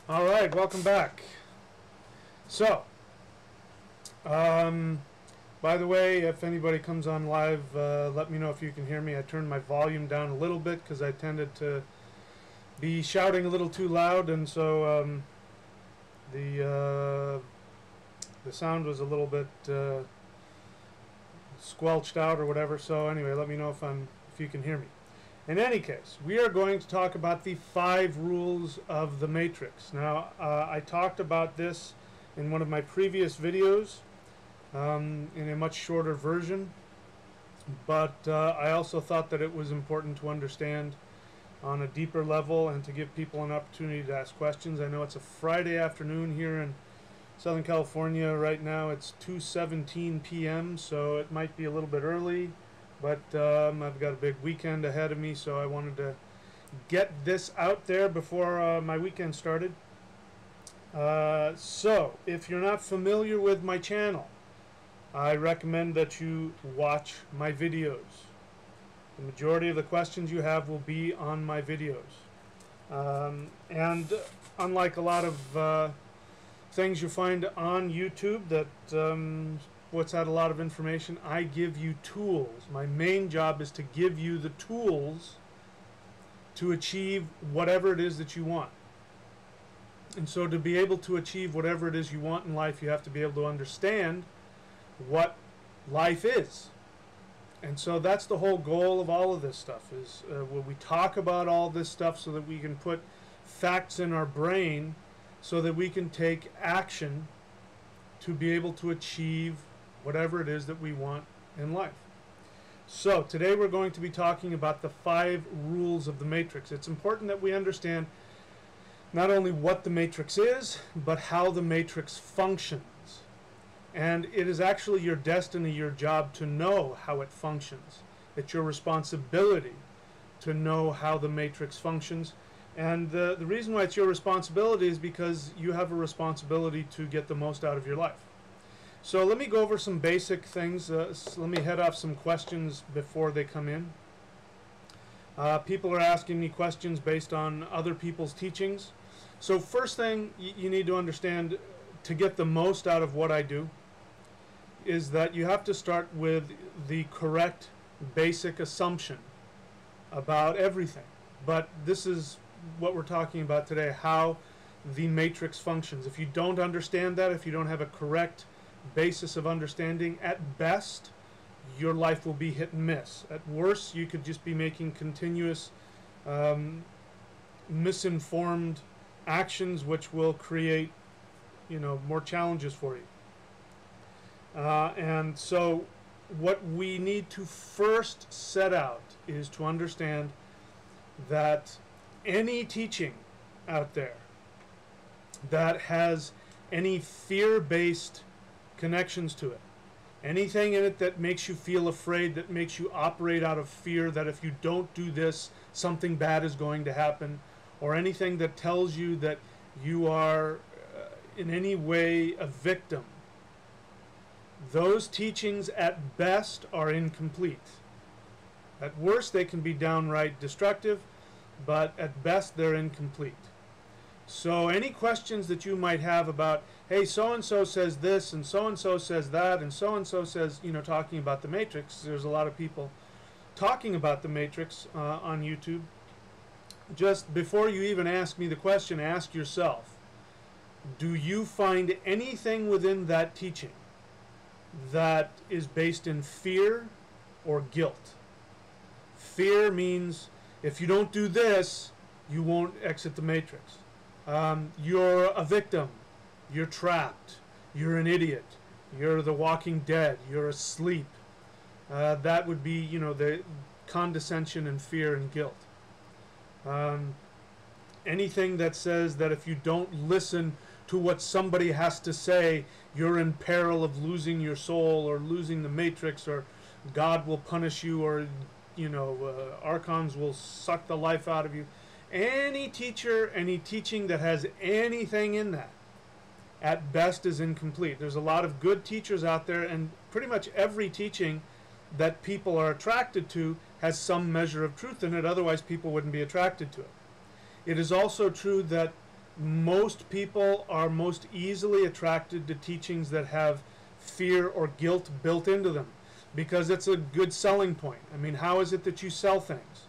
All right, welcome back. So, by the way, if anybody comes on live, let me know if you can hear me. I turned my volume down a little bit because I tended to be shouting a little too loud, and so the sound was a little bit squelched out or whatever. So anyway, let me know if you can hear me. In any case, we are going to talk about the 5 rules of the matrix. Now, I talked about this in one of my previous videos in a much shorter version, but I also thought that it was important to understand on a deeper level and to give people an opportunity to ask questions. I know it's a Friday afternoon here in Southern California right now. It's 2:17 p.m., so it might be a little bit early. But I've got a big weekend ahead of me, so I wanted to get this out there before my weekend started. So, if you're not familiar with my channel, I recommend that you watch my videos. The majority of the questions you have will be on my videos. And unlike a lot of things you find on YouTube that what's had a lot of information, I give you tools. My main job is to give you the tools to achieve whatever it is that you want. And so to be able to achieve whatever it is you want in life, you have to be able to understand what life is. And so that's the whole goal of all of this stuff, is when we talk about all this stuff so that we can put facts in our brain so that we can take action to be able to achieve whatever it is that we want in life. So today we're going to be talking about the 5 rules of the matrix. It's important that we understand not only what the matrix is, but how the matrix functions. And it is actually your destiny, your job to know how it functions. It's your responsibility to know how the matrix functions. And the reason why it's your responsibility is because you have a responsibility to get the most out of your life. So let me go over some basic things. Let me head off some questions before they come in. People are asking me questions based on other people's teachings. So first thing you need to understand to get the most out of what I do is that you have to start with the correct basic assumption about everything. But this is what we're talking about today, how the matrix functions. If you don't understand that, if you don't have a correct basis of understanding, at best your life will be hit and miss. At worst, you could just be making continuous misinformed actions, which will create, more challenges for you. And so what we need to first set out is to understand that any teaching out there that has any fear-based connections to it, anything in it that makes you feel afraid, that makes you operate out of fear, that if you don't do this, something bad is going to happen, or anything that tells you that you are in any way a victim, those teachings at best are incomplete. At worst, they can be downright destructive, but at best they're incomplete. So any questions that you might have about, hey, so-and-so says this, and so-and-so says that, and so-and-so says, talking about the matrix. There's a lot of people talking about the matrix on YouTube. Just before you even ask me the question, ask yourself, do you find anything within that teaching that is based in fear or guilt? Fear means if you don't do this, you won't exit the matrix. You're a victim. You're trapped. You're an idiot. You're the walking dead. You're asleep. That would be, the condescension and fear and guilt. Anything that says that if you don't listen to what somebody has to say, you're in peril of losing your soul or losing the matrix, or God will punish you, or archons will suck the life out of you. Any teacher, any teaching that has anything in that, at best is incomplete. There's a lot of good teachers out there, and pretty much every teaching that people are attracted to has some measure of truth in it, otherwise people wouldn't be attracted to it. It is also true that most people are most easily attracted to teachings that have fear or guilt built into them, because it's a good selling point. I mean, how is it that you sell things?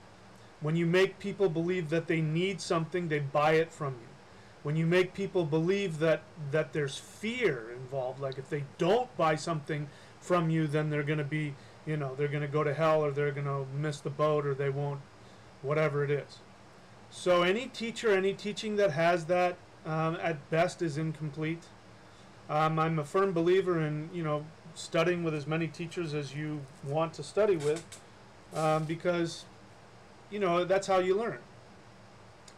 When you make people believe that they need something, they buy it from you. When you make people believe that there's fear involved, like if they don't buy something from you, then they're going to be, they're going to go to hell, or they're going to miss the boat, or they won't, whatever it is. So any teacher, any teaching that has that, at best is incomplete. I'm a firm believer in, studying with as many teachers as you want to study with, because, that's how you learn.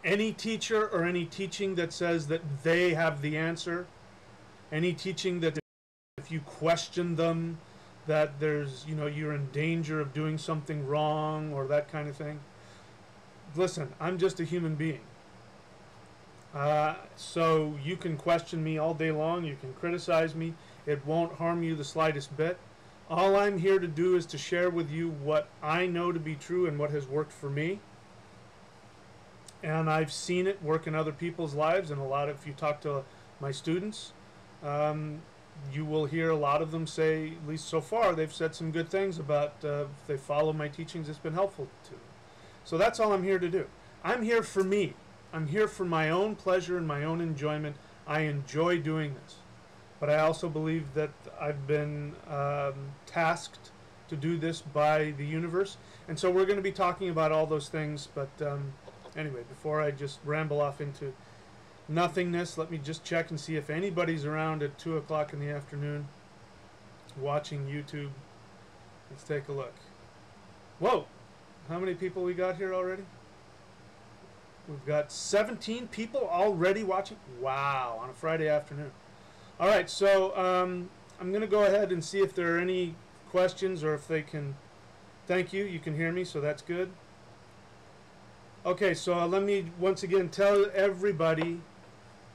Any teacher or any teaching that says that they have the answer, any teaching that if you question them, that there's, you're in danger of doing something wrong or that kind of thing. Listen, I'm just a human being. So you can question me all day long, you can criticize me, it won't harm you the slightest bit. All I'm here to do is to share with you what I know to be true and what has worked for me. And I've seen it work in other people's lives, and if you talk to my students, you will hear a lot of them say, at least so far, they've said some good things about if they follow my teachings, it's been helpful to them. So that's all I'm here to do. I'm here for me. I'm here for my own pleasure and my own enjoyment. I enjoy doing this. But I also believe that I've been tasked to do this by the universe. And so we're going to be talking about all those things. But anyway, before I just ramble off into nothingness, let me just check and see if anybody's around at 2 o'clock in the afternoon watching YouTube. Let's take a look. Whoa! How many people we got here already? We've got 17 people already watching. Wow, on a Friday afternoon. All right, so I'm going to go ahead and see if there are any questions, or if they can. Thank you. You can hear me, so that's good. Okay, so let me once again tell everybody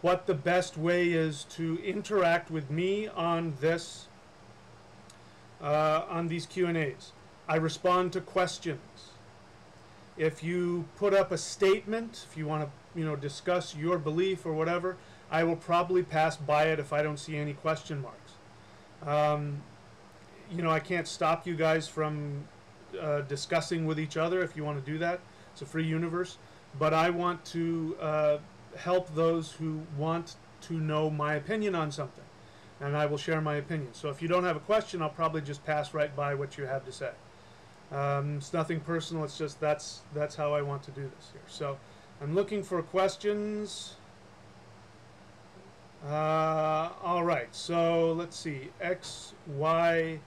what the best way is to interact with me on this, on these Q&As. I respond to questions. If you put up a statement, if you want to, discuss your belief or whatever, I will probably pass by it if I don't see any question marks. I can't stop you guys from discussing with each other if you want to do that. It's a free universe. But I want to help those who want to know my opinion on something. And I will share my opinion. So if you don't have a question, I'll probably just pass right by what you have to say. It's nothing personal. It's just that's how I want to do this here. So I'm looking for questions. All right. So let's see. XYISY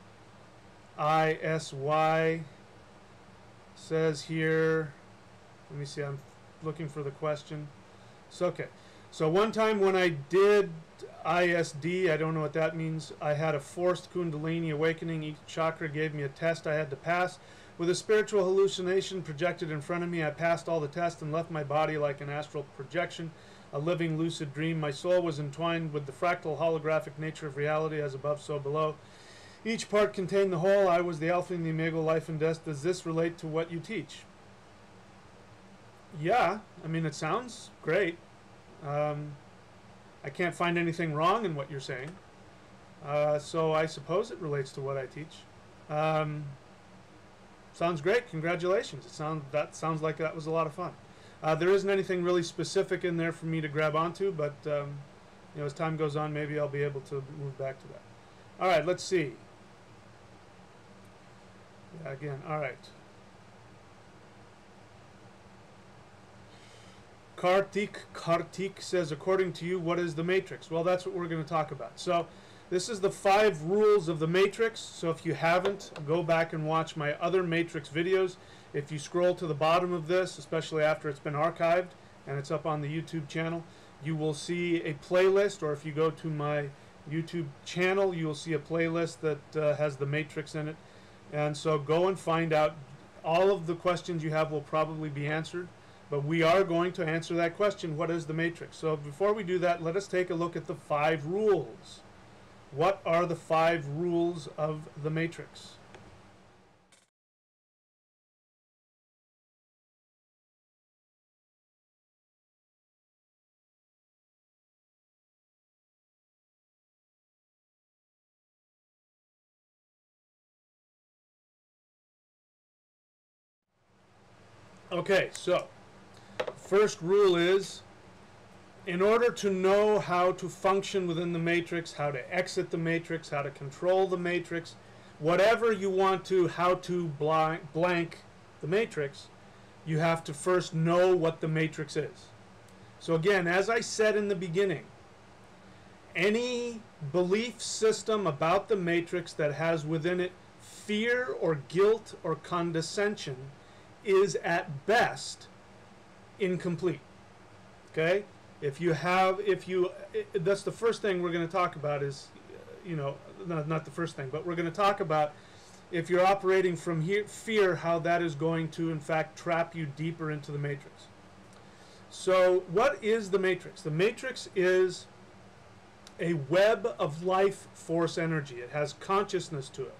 says here. Let me see. I'm looking for the question. So okay. So one time when I did ISD, I don't know what that means, I had a forced Kundalini awakening. Each chakra gave me a test I had to pass. With a spiritual hallucination projected in front of me, I passed all the tests and left my body like an astral projection, a living lucid dream. My soul was entwined with the fractal holographic nature of reality, as above, so below. Each part contained the whole. I was the alpha and the omega, life and death. Does this relate to what you teach? Yeah, I mean, it sounds great. I can't find anything wrong in what you're saying. So I suppose it relates to what I teach. Sounds great. Congratulations. That sounds like that was a lot of fun. There isn't anything really specific in there for me to grab onto, but as time goes on, maybe I'll be able to move back to that. All right, let's see. Yeah, again, all right. Kartik says, according to you, what is the matrix? Well, that's what we're going to talk about. So this is the 5 rules of the matrix. So if you haven't, go back and watch my other matrix videos. If you scroll to the bottom of this, especially after it's been archived and it's up on the YouTube channel, you will see a playlist, or if you go to my YouTube channel, you will see a playlist that has the matrix in it. And so go and find out. All of the questions you have will probably be answered. But we are going to answer that question, what is the matrix? So before we do that, let us take a look at the 5 rules. What are the 5 rules of the matrix? Okay, so first rule is, in order to know how to function within the matrix, how to exit the matrix, how to control the matrix, whatever you want to, how to blank the matrix, you have to first know what the matrix is. So again, as I said in the beginning, any belief system about the matrix that has within it fear or guilt or condescension is at best incomplete. Okay? That's the first thing we're going to talk about is, not the first thing, but we're going to talk about if you're operating from fear, how that is going to, in fact, trap you deeper into the matrix. So what is the matrix? The matrix is a web of life force energy. It has consciousness to it.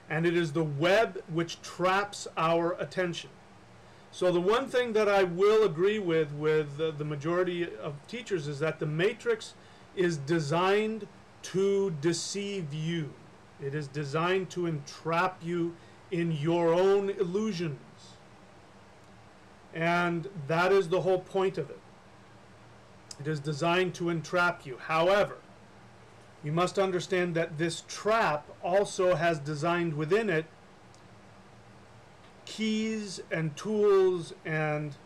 And it is the web which traps our attention. So the one thing that I will agree with the majority of teachers is that the matrix is designed to deceive you. It is designed to entrap you in your own illusions. And that is the whole point of it. It is designed to entrap you. However, you must understand that this trap also has designed within it keys and tools and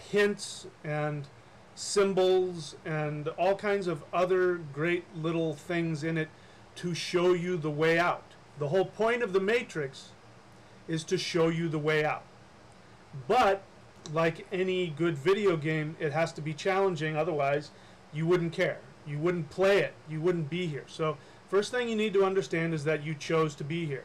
hints and symbols and all kinds of other great little things in it to show you the way out. The whole point of the matrix is to show you the way out. But like any good video game, it has to be challenging, otherwise you wouldn't care. You wouldn't play it. You wouldn't be here. So first thing you need to understand is that you chose to be here.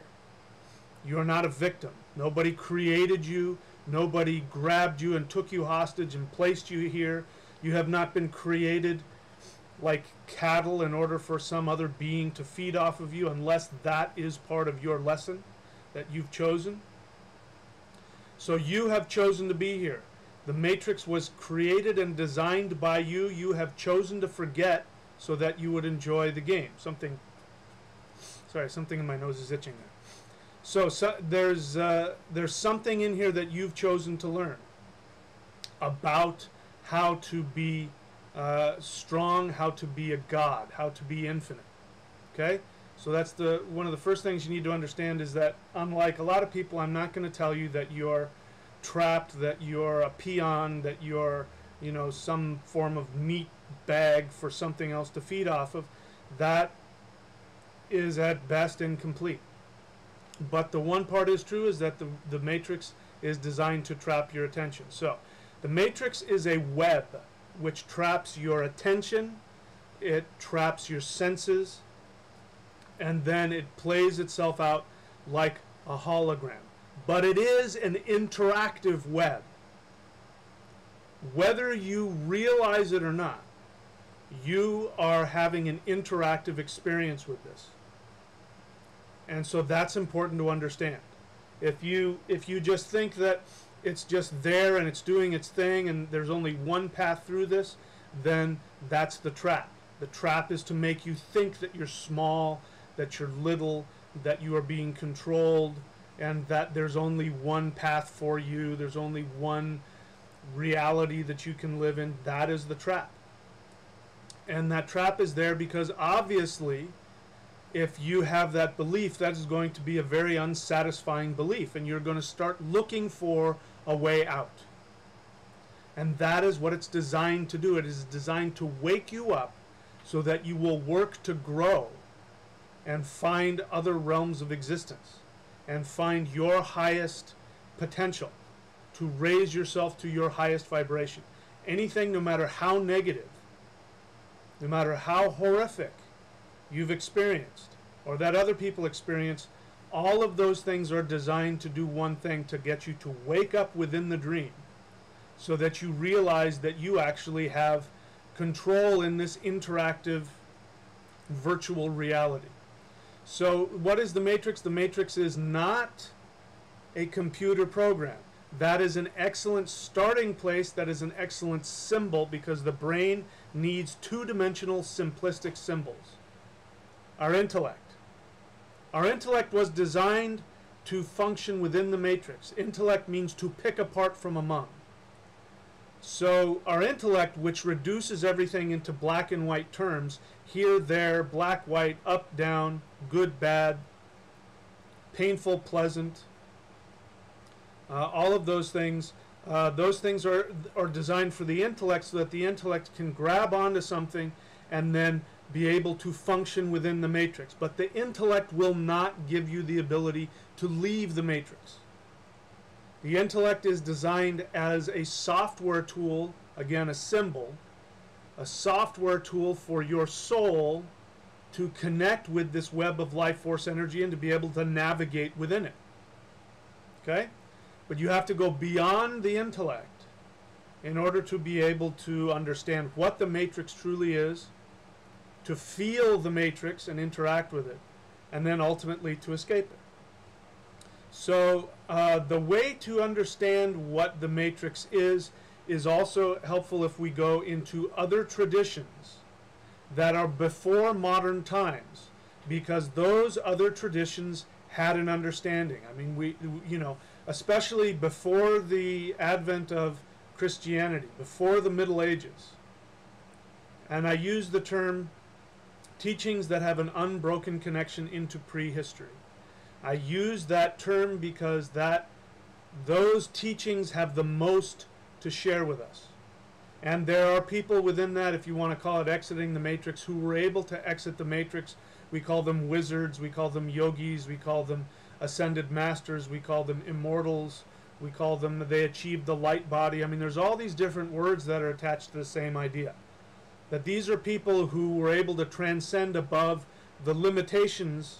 You are not a victim. Nobody created you. Nobody grabbed you and took you hostage and placed you here. You have not been created like cattle in order for some other being to feed off of you, unless that is part of your lesson that you've chosen. So you have chosen to be here. The matrix was created and designed by you. You have chosen to forget so that you would enjoy the game. Something in my nose is itching there. So there's something in here that you've chosen to learn about how to be strong, how to be a god, how to be infinite. Okay? So that's one of the first things you need to understand is that, unlike a lot of people, I'm not going to tell you that you're trapped, that you're a peon, that you're, some form of meat bag for something else to feed off of. That is at best incomplete. But the one part is true, is that the matrix is designed to trap your attention. So the matrix is a web which traps your attention, it traps your senses, and then it plays itself out like a hologram. But it is an interactive web. Whether you realize it or not, you are having an interactive experience with this. And so that's important to understand. If you just think that it's just there and it's doing its thing and there's only one path through this, then that's the trap. The trap is to make you think that you're small, that you're little, that you are being controlled, and that there's only one path for you, there's only one reality that you can live in. That is the trap. And that trap is there because obviously, if you have that belief, that is going to be a very unsatisfying belief, and you're going to start looking for a way out. And that is what it's designed to do. It is designed to wake you up so that you will work to grow and find other realms of existence and find your highest potential, to raise yourself to your highest vibration. Anything, no matter how negative, no matter how horrific you've experienced or that other people experience, all of those things are designed to do one thing: to get you to wake up within the dream so that you realize that you actually have control in this interactive virtual reality. So what is the matrix? The matrix is not a computer program. That is an excellent starting place. That is an excellent symbol, because the brain needs two-dimensional simplistic symbols. Our intellect was designed to function within the matrix. Intellect means to pick apart from among. So our intellect, which reduces everything into black and white terms, here, there, black, white, up, down, good, bad, painful, pleasant, all of those things are designed for the intellect so that the intellect can grab onto something and then be able to function within the matrix. But the intellect will not give you the ability to leave the matrix. The intellect is designed as a software tool, again a symbol, a software tool for your soul to connect with this web of life force energy and to be able to navigate within it. Okay? But you have to go beyond the intellect in order to be able to understand what the matrix truly is, to feel the matrix and interact with it, and then ultimately to escape it. So the way to understand what the matrix is also helpful if we go into other traditions that are before modern times, because those other traditions had an understanding. I mean, especially before the advent of Christianity, before the Middle Ages. And I use the term teachings that have an unbroken connection into prehistory. I use that term because those teachings have the most to share with us. And there are people within that, if you want to call it exiting the matrix, who were able to exit the matrix. We call them wizards, we call them yogis, we call them ascended masters, we call them immortals, we call them, they achieved the light body. I mean, there's all these different words that are attached to the same idea. That these are people who were able to transcend above the limitations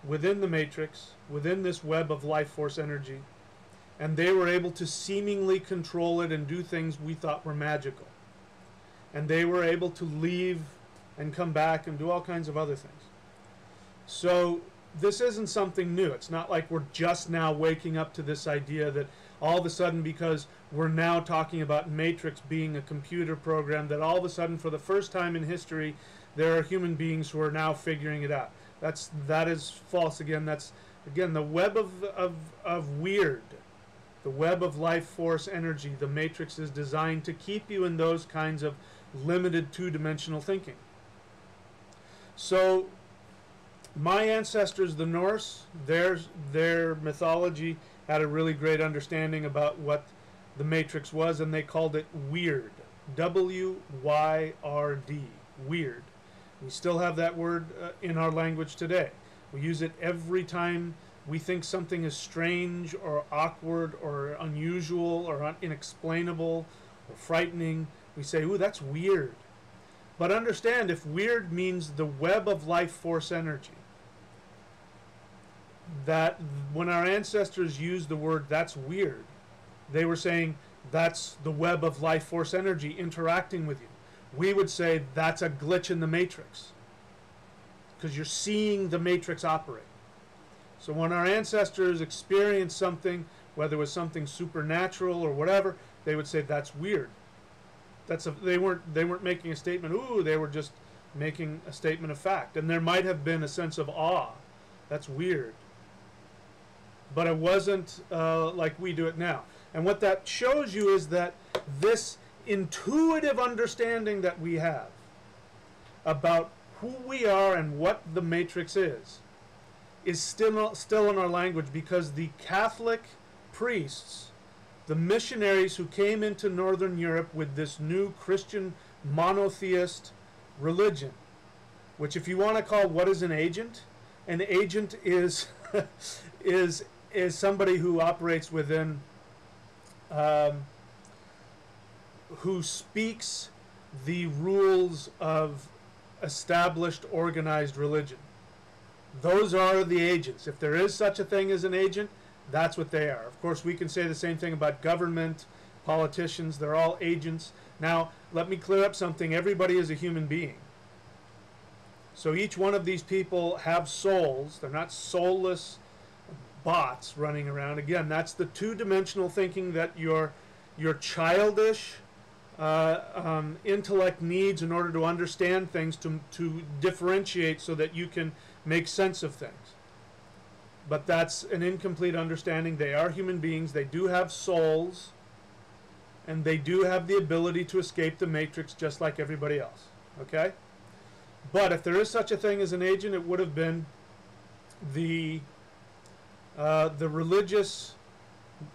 within the matrix, within this web of life force energy, and they were able to seemingly control it and do things we thought were magical. And they were able to leave and come back and do all kinds of other things. So this isn't something new. It's not like we're just now waking up to this idea that all of a sudden, because we're now talking about Matrix being a computer program, that all of a sudden, for the first time in history, there are human beings who are now figuring it out. That is false again. That's, again, the web of weird, the web of life force energy. The Matrix is designed to keep you in those kinds of limited two-dimensional thinking. So my ancestors, the Norse, their mythology had a really great understanding about what the Matrix was, and they called it weird. W-Y-R-D, weird. We still have that word in our language today. We use it every time we think something is strange or awkward or unusual or inexplainable or frightening. We say, ooh, that's weird. But understand, if weird means the web of life force energy, that when our ancestors used the word that's weird, they were saying that's the web of life force energy interacting with you. We would say that's a glitch in the matrix, because you're seeing the matrix operate. So when our ancestors experienced something, whether it was something supernatural or whatever, they would say that's weird. They weren't making a statement, ooh, they were just making a statement of fact. And there might have been a sense of awe. That's weird. But it wasn't like we do it now. And what that shows you is that this intuitive understanding that we have about who we are and what the matrix is still in our language, because the Catholic priests, the missionaries who came into Northern Europe with this new Christian monotheist religion, which, if you want to call what is an agent is is somebody who operates within, who speaks the rules of established organized religion. Those are the agents. If there is such a thing as an agent, that's what they are. Of course, we can say the same thing about government, politicians. They're all agents. Now, let me clear up something. Everybody is a human being. So each one of these people have souls. They're not soulless bots running around. Again, that's the two-dimensional thinking that your childish intellect needs in order to understand things, to differentiate so that you can make sense of things. but that's an incomplete understanding. They are human beings. They do have souls, and they do have the ability to escape the matrix just like everybody else. Okay? But if there is such a thing as an agent, it would have been the religious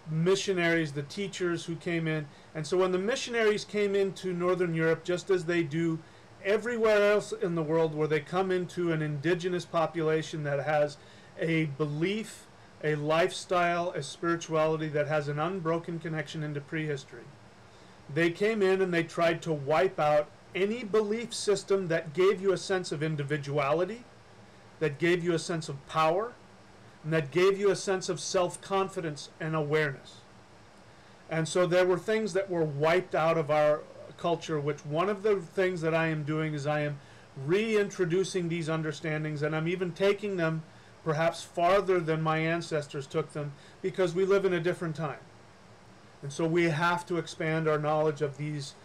missionaries, the teachers who came in. And so when the missionaries came into Northern Europe, just as they do everywhere else in the world, where they come into an indigenous population that has a belief, a lifestyle, a spirituality that has an unbroken connection into prehistory, they came in and they tried to wipe out any belief system that gave you a sense of individuality, that gave you a sense of power, and that gave you a sense of self-confidence and awareness. And so there were things that were wiped out of our culture, which one of the things that I am doing is I am reintroducing these understandings, and I'm even taking them perhaps farther than my ancestors took them, because we live in a different time. And so we have to expand our knowledge of these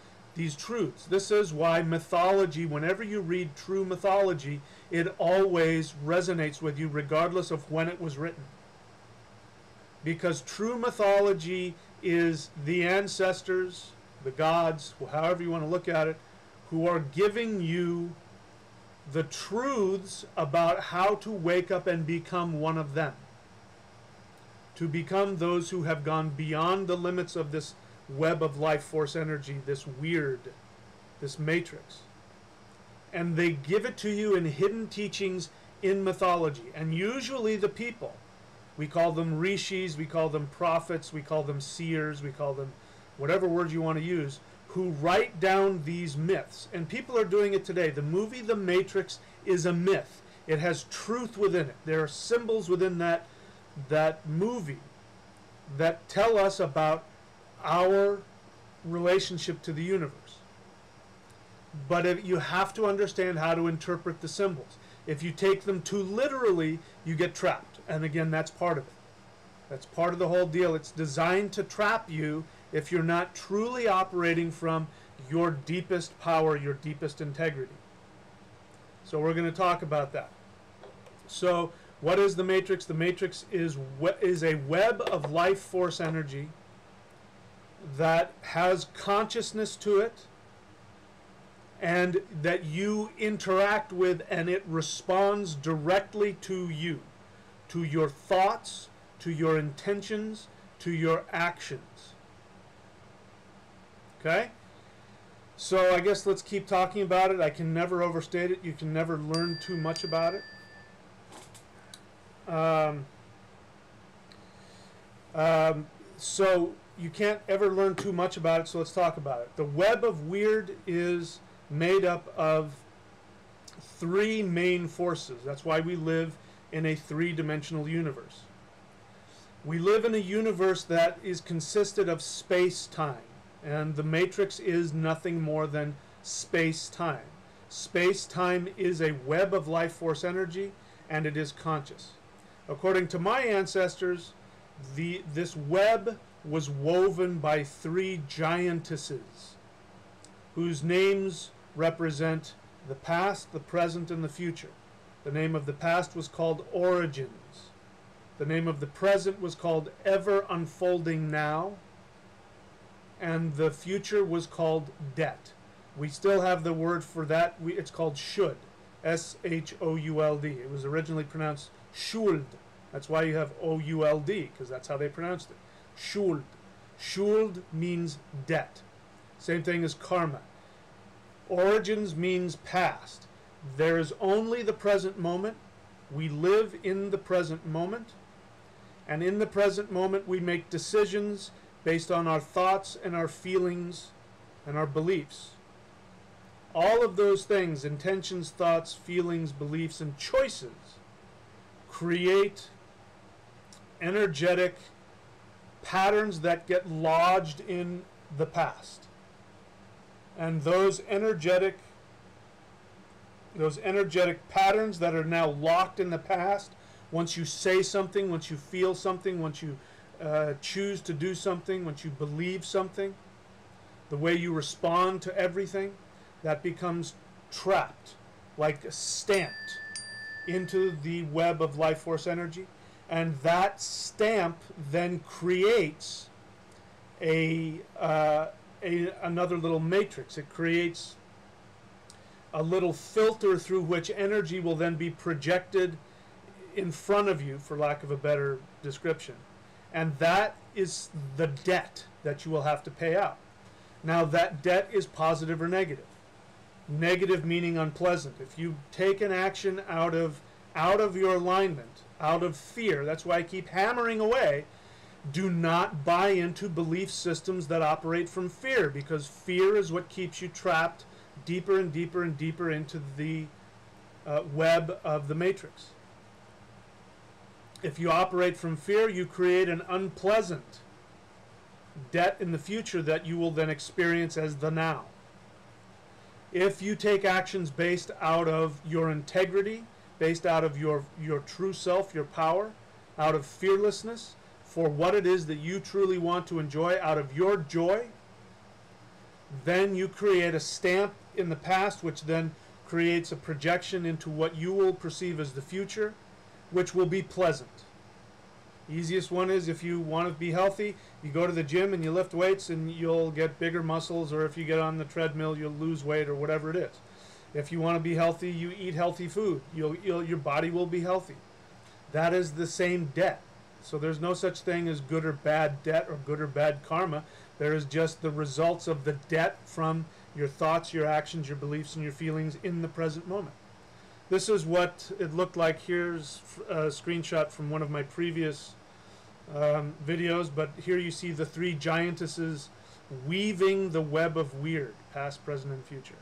truths. This is why mythology, whenever you read true mythology, it always resonates with you regardless of when it was written. Because true mythology is the ancestors, the gods, however you want to look at it, who are giving you the truths about how to wake up and become one of them. To become those who have gone beyond the limits of this web of life force energy, this matrix. And they give it to you in hidden teachings in mythology. And usually the people, we call them rishis, we call them prophets, we call them seers, we call them whatever word you want to use, who write down these myths. And people are doing it today. The movie The Matrix is a myth. It has truth within it. There are symbols within that movie that tell us about our relationship to the universe. But you have to understand how to interpret the symbols. If you take them too literally, you get trapped. And again, that's part of it. That's part of the whole deal. It's designed to trap you if you're not truly operating from your deepest power, your deepest integrity. So we're going to talk about that. So what is the matrix? The matrix is a web of life force energy that has consciousness to it, and that you interact with, and it responds directly to you, to your thoughts, to your intentions, to your actions. Okay? So I guess let's keep talking about it. I can never overstate it. You can never learn too much about it. So you can't ever learn too much about it, so let's talk about it. The web of weird is made up of three main forces. That's why we live in a three-dimensional universe. We live in a universe that is consisted of space-time, and the matrix is nothing more than space-time. Space-time is a web of life force energy, and it is conscious. According to my ancestors, this web was woven by three giantesses whose names represent the past, the present, and the future. The name of the past was called Origins. The name of the present was called Ever Unfolding Now. And the future was called Debt. We still have the word for that. It's called Should. S-H-O-U-L-D. It was originally pronounced Schuld. That's why you have O-U-L-D, because that's how they pronounced it. Schuld. Schuld means debt. Same thing as karma. Origins means past. There is only the present moment. We live in the present moment. And in the present moment, we make decisions based on our thoughts and our feelings and our beliefs. All of those things, intentions, thoughts, feelings, beliefs, and choices, create energetic patterns that get lodged in the past. And those energetic patterns that are now locked in the past, once you say something, once you feel something, once you choose to do something, once you believe something, the way you respond to everything, that becomes trapped, like stamped into the web of life force energy. And that stamp then creates another little matrix. It creates a little filter through which energy will then be projected in front of you, for lack of a better description. And that is the debt that you will have to pay out. Now, that debt is positive or negative. Negative meaning unpleasant. If you take an action out of your alignment, out of fear, that's why I keep hammering away, do not buy into belief systems that operate from fear, because fear is what keeps you trapped deeper and deeper and deeper into the web of the matrix. If you operate from fear, you create an unpleasant debt in the future that you will then experience as the now. If you take actions based out of your integrity, based out of your true self, your power, out of fearlessness, for what it is that you truly want to enjoy, out of your joy, then you create a stamp in the past, which then creates a projection into what you will perceive as the future, which will be pleasant. Easiest one is, if you want to be healthy, you go to the gym and you lift weights and you'll get bigger muscles, or if you get on the treadmill, you'll lose weight, or whatever it is. If you want to be healthy, you eat healthy food. Your body will be healthy. That is the same debt. So there's no such thing as good or bad debt or good or bad karma. There is just the results of the debt from your thoughts, your actions, your beliefs, and your feelings in the present moment. This is what it looked like. Here's a screenshot from one of my previous videos, but here you see the three giantesses weaving the web of weird, past, present, and future.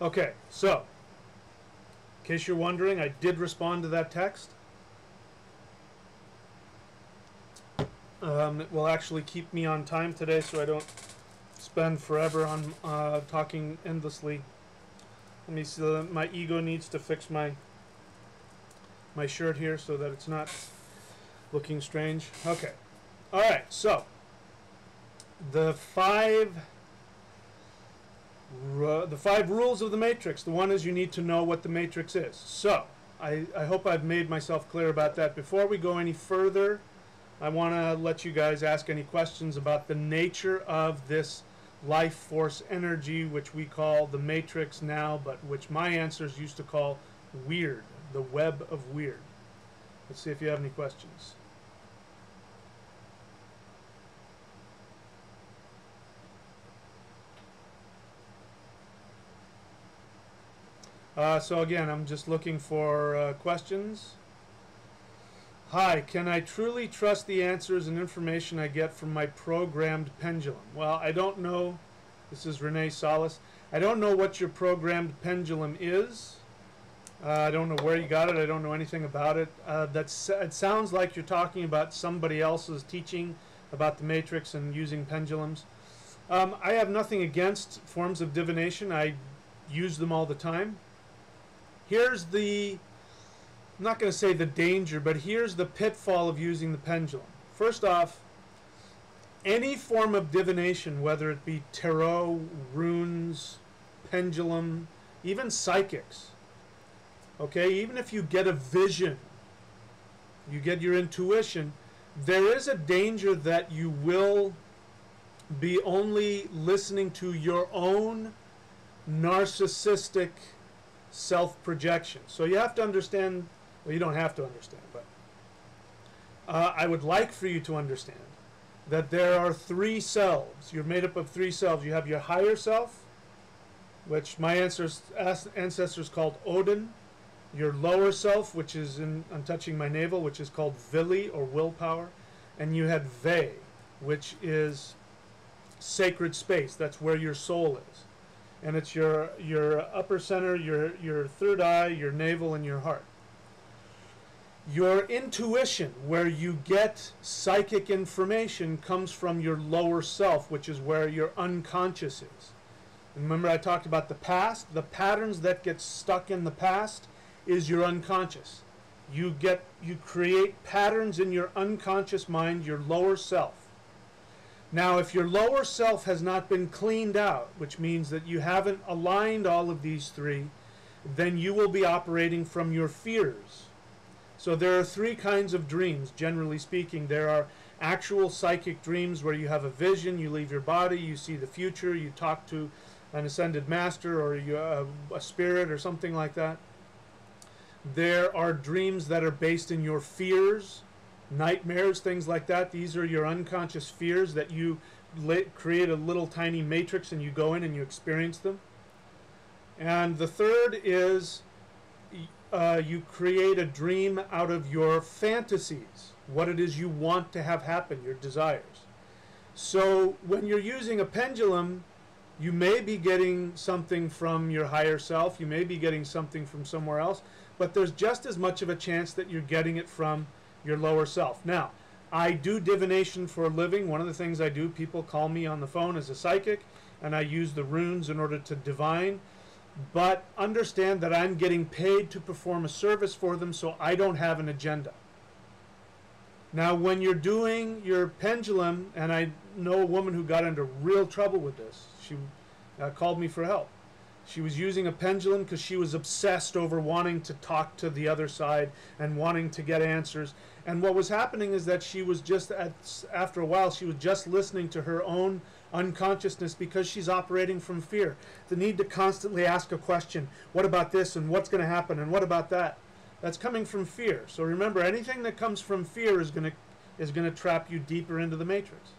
Okay, so, in case you're wondering, I did respond to that text. It will actually keep me on time today, so I don't spend forever on talking endlessly. Let me see, my ego needs to fix my shirt here so that it's not looking strange. Okay, all right, so the five rules of the matrix. The one is you need to know what the matrix is. So I hope I've made myself clear about that. Before we go any further, I want to let you guys ask any questions about the nature of this life force energy, which we call the matrix now, but which my answers used to call weird, the web of weird. Let's see if you have any questions. So again, I'm just looking for questions. Hi, can I truly trust the answers and information I get from my programmed pendulum? Well, I don't know. This is Renee Salas. I don't know what your programmed pendulum is. I don't know where you got it. I don't know anything about it. It sounds like you're talking about somebody else's teaching about the matrix and using pendulums. I have nothing against forms of divination. I use them all the time. Here's I'm not going to say the danger, but here's the pitfall of using the pendulum. First off, any form of divination, whether it be tarot, runes, pendulum, even psychics, okay, even if you get a vision, you get your intuition, there is a danger that you will be only listening to your own narcissistic self-projection. So you have to understand, well, you don't have to understand, but I would like for you to understand that there are three selves. You're made up of three selves. You have your higher self, which my ancestors called Odin, your lower self, which is I'm touching my navel, which is called Vili or willpower, and you had Ve, which is sacred space. That's where your soul is. And it's your upper center, your third eye, your navel, and your heart. Your intuition, where you get psychic information, comes from your lower self, which is where your unconscious is. Remember I talked about the past. The patterns that get stuck in the past is your unconscious. You create patterns in your unconscious mind, your lower self. Now, if your lower self has not been cleaned out, which means that you haven't aligned all of these three, then you will be operating from your fears. So there are three kinds of dreams, generally speaking. There are actual psychic dreams where you have a vision, you leave your body, you see the future, you talk to an ascended master or a spirit or something like that. There are dreams that are based in your fears, nightmares, things like that. These are your unconscious fears that you create a little tiny matrix and you go in and you experience them. And the third is you create a dream out of your fantasies, what it is you want to have happen, your desires. So when you're using a pendulum, you may be getting something from your higher self, you may be getting something from somewhere else, but there's just as much of a chance that you're getting it from your lower self. Now, I do divination for a living. One of the things I do, people call me on the phone as a psychic, and I use the runes in order to divine. But understand that I'm getting paid to perform a service for them, so I don't have an agenda. Now, when you're doing your pendulum, and I know a woman who got into real trouble with this. She called me for help. She was using a pendulum because she was obsessed over wanting to talk to the other side and wanting to get answers. And what was happening is that she was just, after a while, she was just listening to her own unconsciousness because she's operating from fear. The need to constantly ask a question. What about this? And what's going to happen? And what about that? That's coming from fear. So remember, anything that comes from fear is going to trap you deeper into the matrix.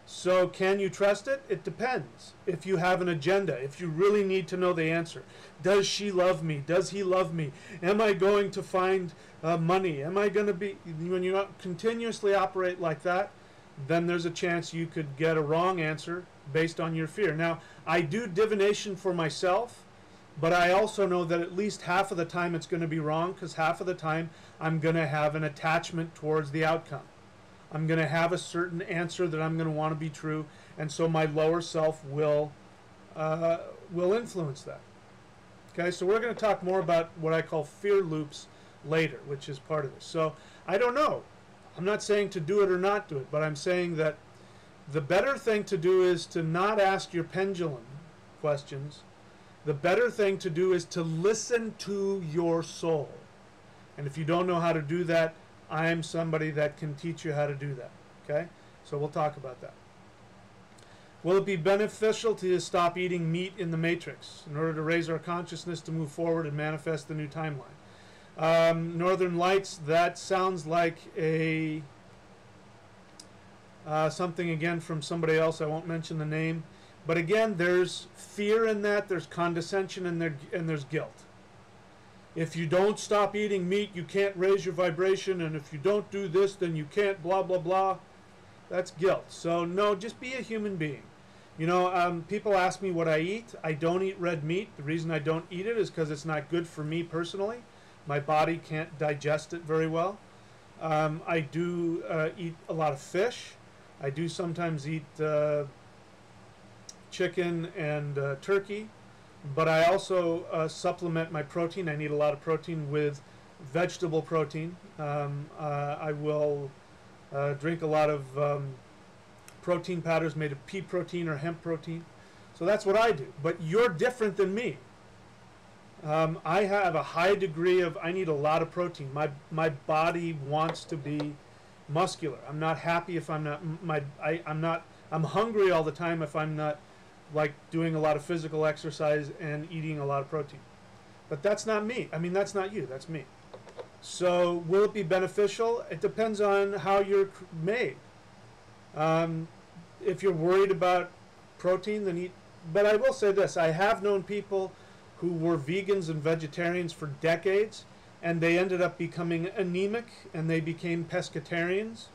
So can you trust it? It depends. If you have an agenda, if you really need to know the answer. Does she love me? Does he love me? Am I going to find money? Am I going to be... When you not continuously operate like that, then there's a chance you could get a wrong answer based on your fear. Now, I do divination for myself, but I also know that at least half of the time it's going to be wrong, because half of the time I'm going to have an attachment towards the outcome. I'm going to have a certain answer that I'm going to want to be true, and so my lower self will influence that. Okay, so we're going to talk more about what I call fear loops later, which is part of this. So I don't know. I'm not saying to do it or not do it, but I'm saying that the better thing to do is to not ask your pendulum questions. The better thing to do is to listen to your soul. And if you don't know how to do that, I am somebody that can teach you how to do that. Okay? So we'll talk about that. Will it be beneficial to stop eating meat in the matrix in order to raise our consciousness to move forward and manifest the new timeline? Northern Lights, that sounds like a something again from somebody else. I won't mention the name. But again, there's fear in that, there's condescension, and there's guilt. If you don't stop eating meat, you can't raise your vibration, and if you don't do this, then you can't blah, blah, blah. That's guilt. So no, just be a human being. You know, people ask me what I eat. I don't eat red meat. The reason I don't eat it is because it's not good for me personally. My body can't digest it very well. I do eat a lot of fish. I do sometimes eat chicken and turkey. But I also supplement my protein. I need a lot of protein with vegetable protein. I will drink a lot of protein powders made of pea protein or hemp protein. So that's what I do. But you're different than me. I have a high degree of, I need a lot of protein. My body wants to be muscular. I'm not happy if I'm not, I'm hungry all the time if I'm not like doing a lot of physical exercise and eating a lot of protein. But that's not me. I mean, that's not you. That's me. So will it be beneficial? It depends on how you're made. If you're worried about protein, then eat. But I will say this. I have known people who were vegans and vegetarians for decades, and they ended up becoming anemic, and they became pescatarians.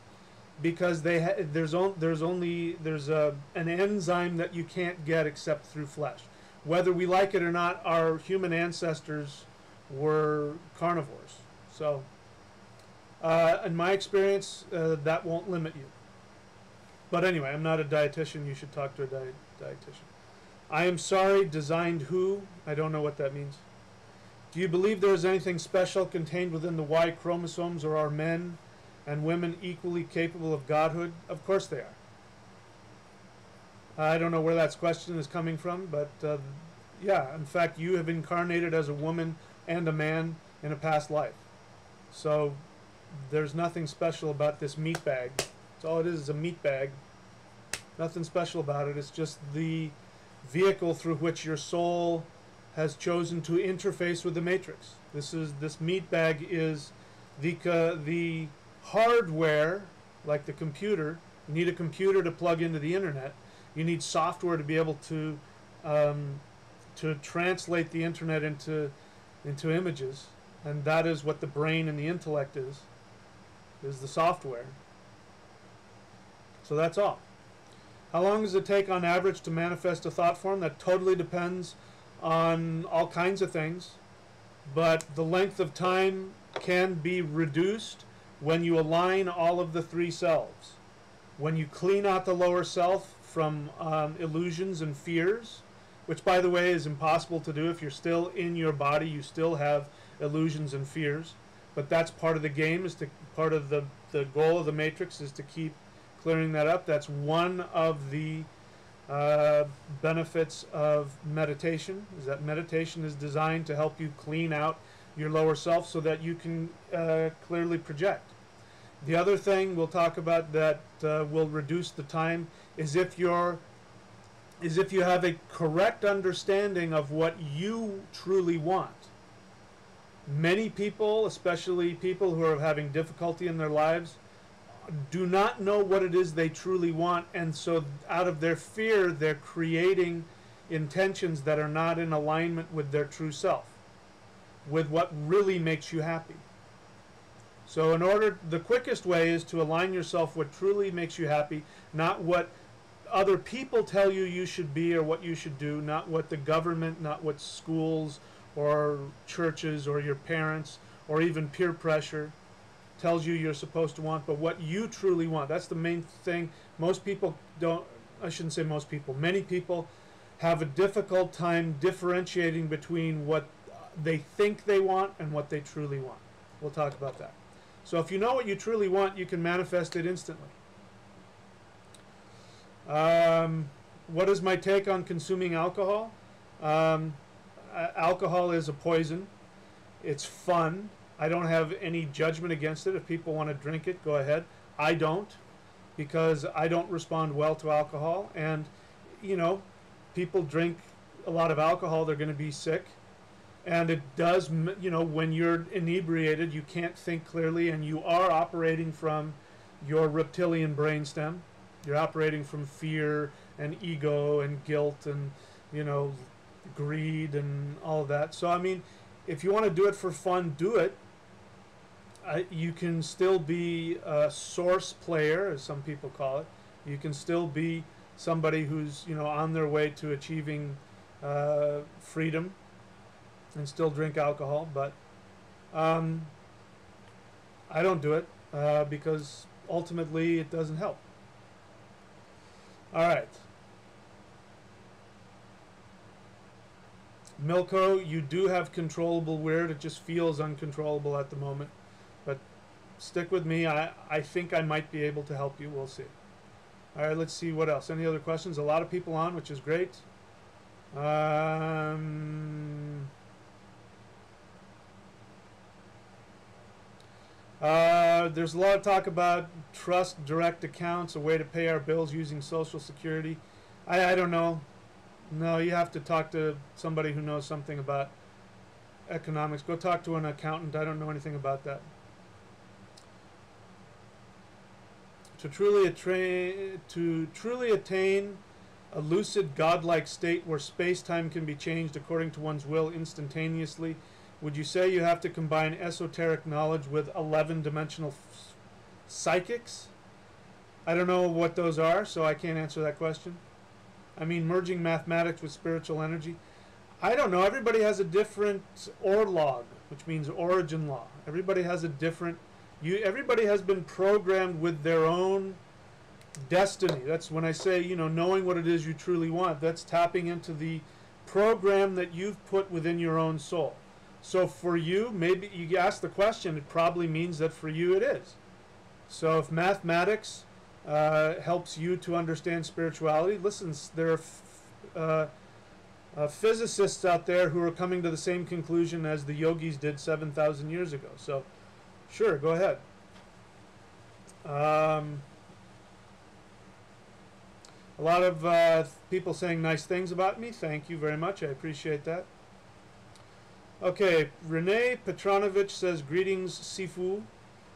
Because there's an enzyme that you can't get except through flesh. Whether we like it or not, our human ancestors were carnivores. So, in my experience, that won't limit you. But anyway, I'm not a dietitian. You should talk to a dietitian. I am sorry, designed who? I don't know what that means. Do you believe there is anything special contained within the Y chromosomes, or are men and women equally capable of godhood? Of course they are. I don't know where that question is coming from, but yeah, in fact, you have incarnated as a woman and a man in a past life. So there's nothing special about this meat bag. It's all it is a meat bag. Nothing special about it. It's just the vehicle through which your soul has chosen to interface with the matrix. This meat bag is the hardware, like the computer. You need a computer to plug into the internet. You need software to be able to translate the internet into images, and that is what the brain and the intellect is the software. So that's all. How long does it take on average to manifest a thought form? That totally depends on all kinds of things, but the length of time can be reduced when you align all of the three selves. When you clean out the lower self from illusions and fears, which by the way is impossible to do. If you're still in your body, you still have illusions and fears, but that's part of the game, part of the goal of the matrix is to keep clearing that up. That's one of the benefits of meditation, is that meditation is designed to help you clean out your lower self so that you can clearly project. The other thing we'll talk about that will reduce the time is if you have a correct understanding of what you truly want. Many people, especially people who are having difficulty in their lives, do not know what it is they truly want, and so out of their fear they're creating intentions that are not in alignment with their true self, with what really makes you happy. So the quickest way is to align yourself with what truly makes you happy, not what other people tell you you should be or what you should do, not what the government, not what schools or churches or your parents or even peer pressure tells you you're supposed to want, but what you truly want. That's the main thing. Most people don't, I shouldn't say most people, many people have a difficult time differentiating between what they think they want and what they truly want. We'll talk about that. So if you know what you truly want, you can manifest it instantly. What is my take on consuming alcohol? Alcohol is a poison. It's fun. I don't have any judgment against it. If people want to drink it, go ahead. I don't, because I don't respond well to alcohol. And, you know, people drink a lot of alcohol, they're going to be sick. And it does, you know, when you're inebriated, you can't think clearly, and you are operating from your reptilian brainstem. You're operating from fear and ego and guilt and, you know, greed and all of that. So, I mean, if you want to do it for fun, do it. You can still be a source player, as some people call it. You can still be somebody who's, you know, on their way to achieving freedom and still drink alcohol, but I don't do it because ultimately it doesn't help. All right. Milko, you do have controllable weird. It just feels uncontrollable at the moment. But stick with me. I think I might be able to help you. We'll see. All right, let's see what else. Any other questions? A lot of people on, which is great. There's a lot of talk about trust direct accounts, a way to pay our bills using Social Security. I don't know. No, you have to talk to somebody who knows something about economics. Go talk to an accountant. I don't know anything about that. To truly attain a lucid, godlike state where space-time can be changed according to one's will instantaneously, would you say you have to combine esoteric knowledge with 11-dimensional psychics? I don't know what those are, so I can't answer that question. I mean, merging mathematics with spiritual energy. I don't know. Everybody has a different orlog, which means origin law. Everybody has a different... everybody has been programmed with their own destiny. That's when I say, you know, knowing what it is you truly want. That's tapping into the program that you've put within your own soul. So for you, maybe you ask the question, it probably means that for you it is. So if mathematics helps you to understand spirituality, listen, there are physicists out there who are coming to the same conclusion as the yogis did 7,000 years ago. So sure, go ahead. A lot of people saying nice things about me. Thank you very much. I appreciate that. Okay, Renee Petronovich says, greetings, Sifu.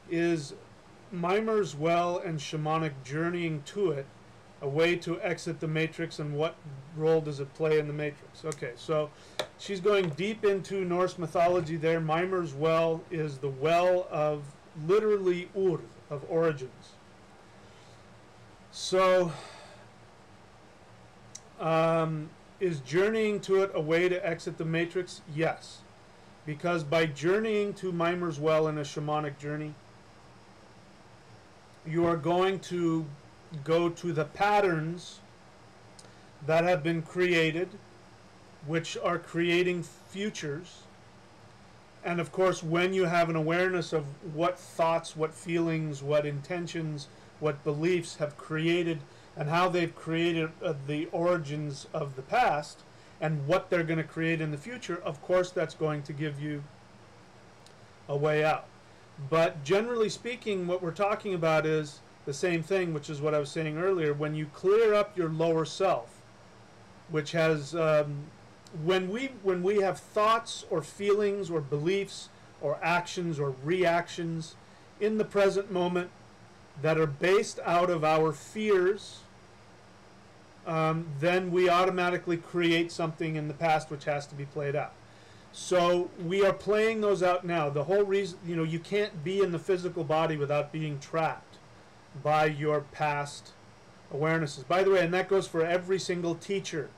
Is Mimer's Well and shamanic journeying to it a way to exit the matrix, and what role does it play in the matrix? Okay, so she's going deep into Norse mythology there. Mimer's Well is the well of literally Ur, of origins. So is journeying to it a way to exit the matrix? Yes. Because by journeying to Mimer's Well in a shamanic journey, you are going to go to the patterns that have been created, which are creating futures. And of course, when you have an awareness of what thoughts, what feelings, what intentions, what beliefs have created, and how they've created the origins of the past, and what they're going to create in the future, of course that's going to give you a way out. But generally speaking, what we're talking about is the same thing, which is what I was saying earlier. When you clear up your lower self, which has when we have thoughts or feelings or beliefs or actions or reactions in the present moment that are based out of our fears, then we automatically create something in the past which has to be played out. So we are playing those out now. The whole reason, you know, you can't be in the physical body without being trapped by your past awarenesses. By the way, and that goes for every single teacher.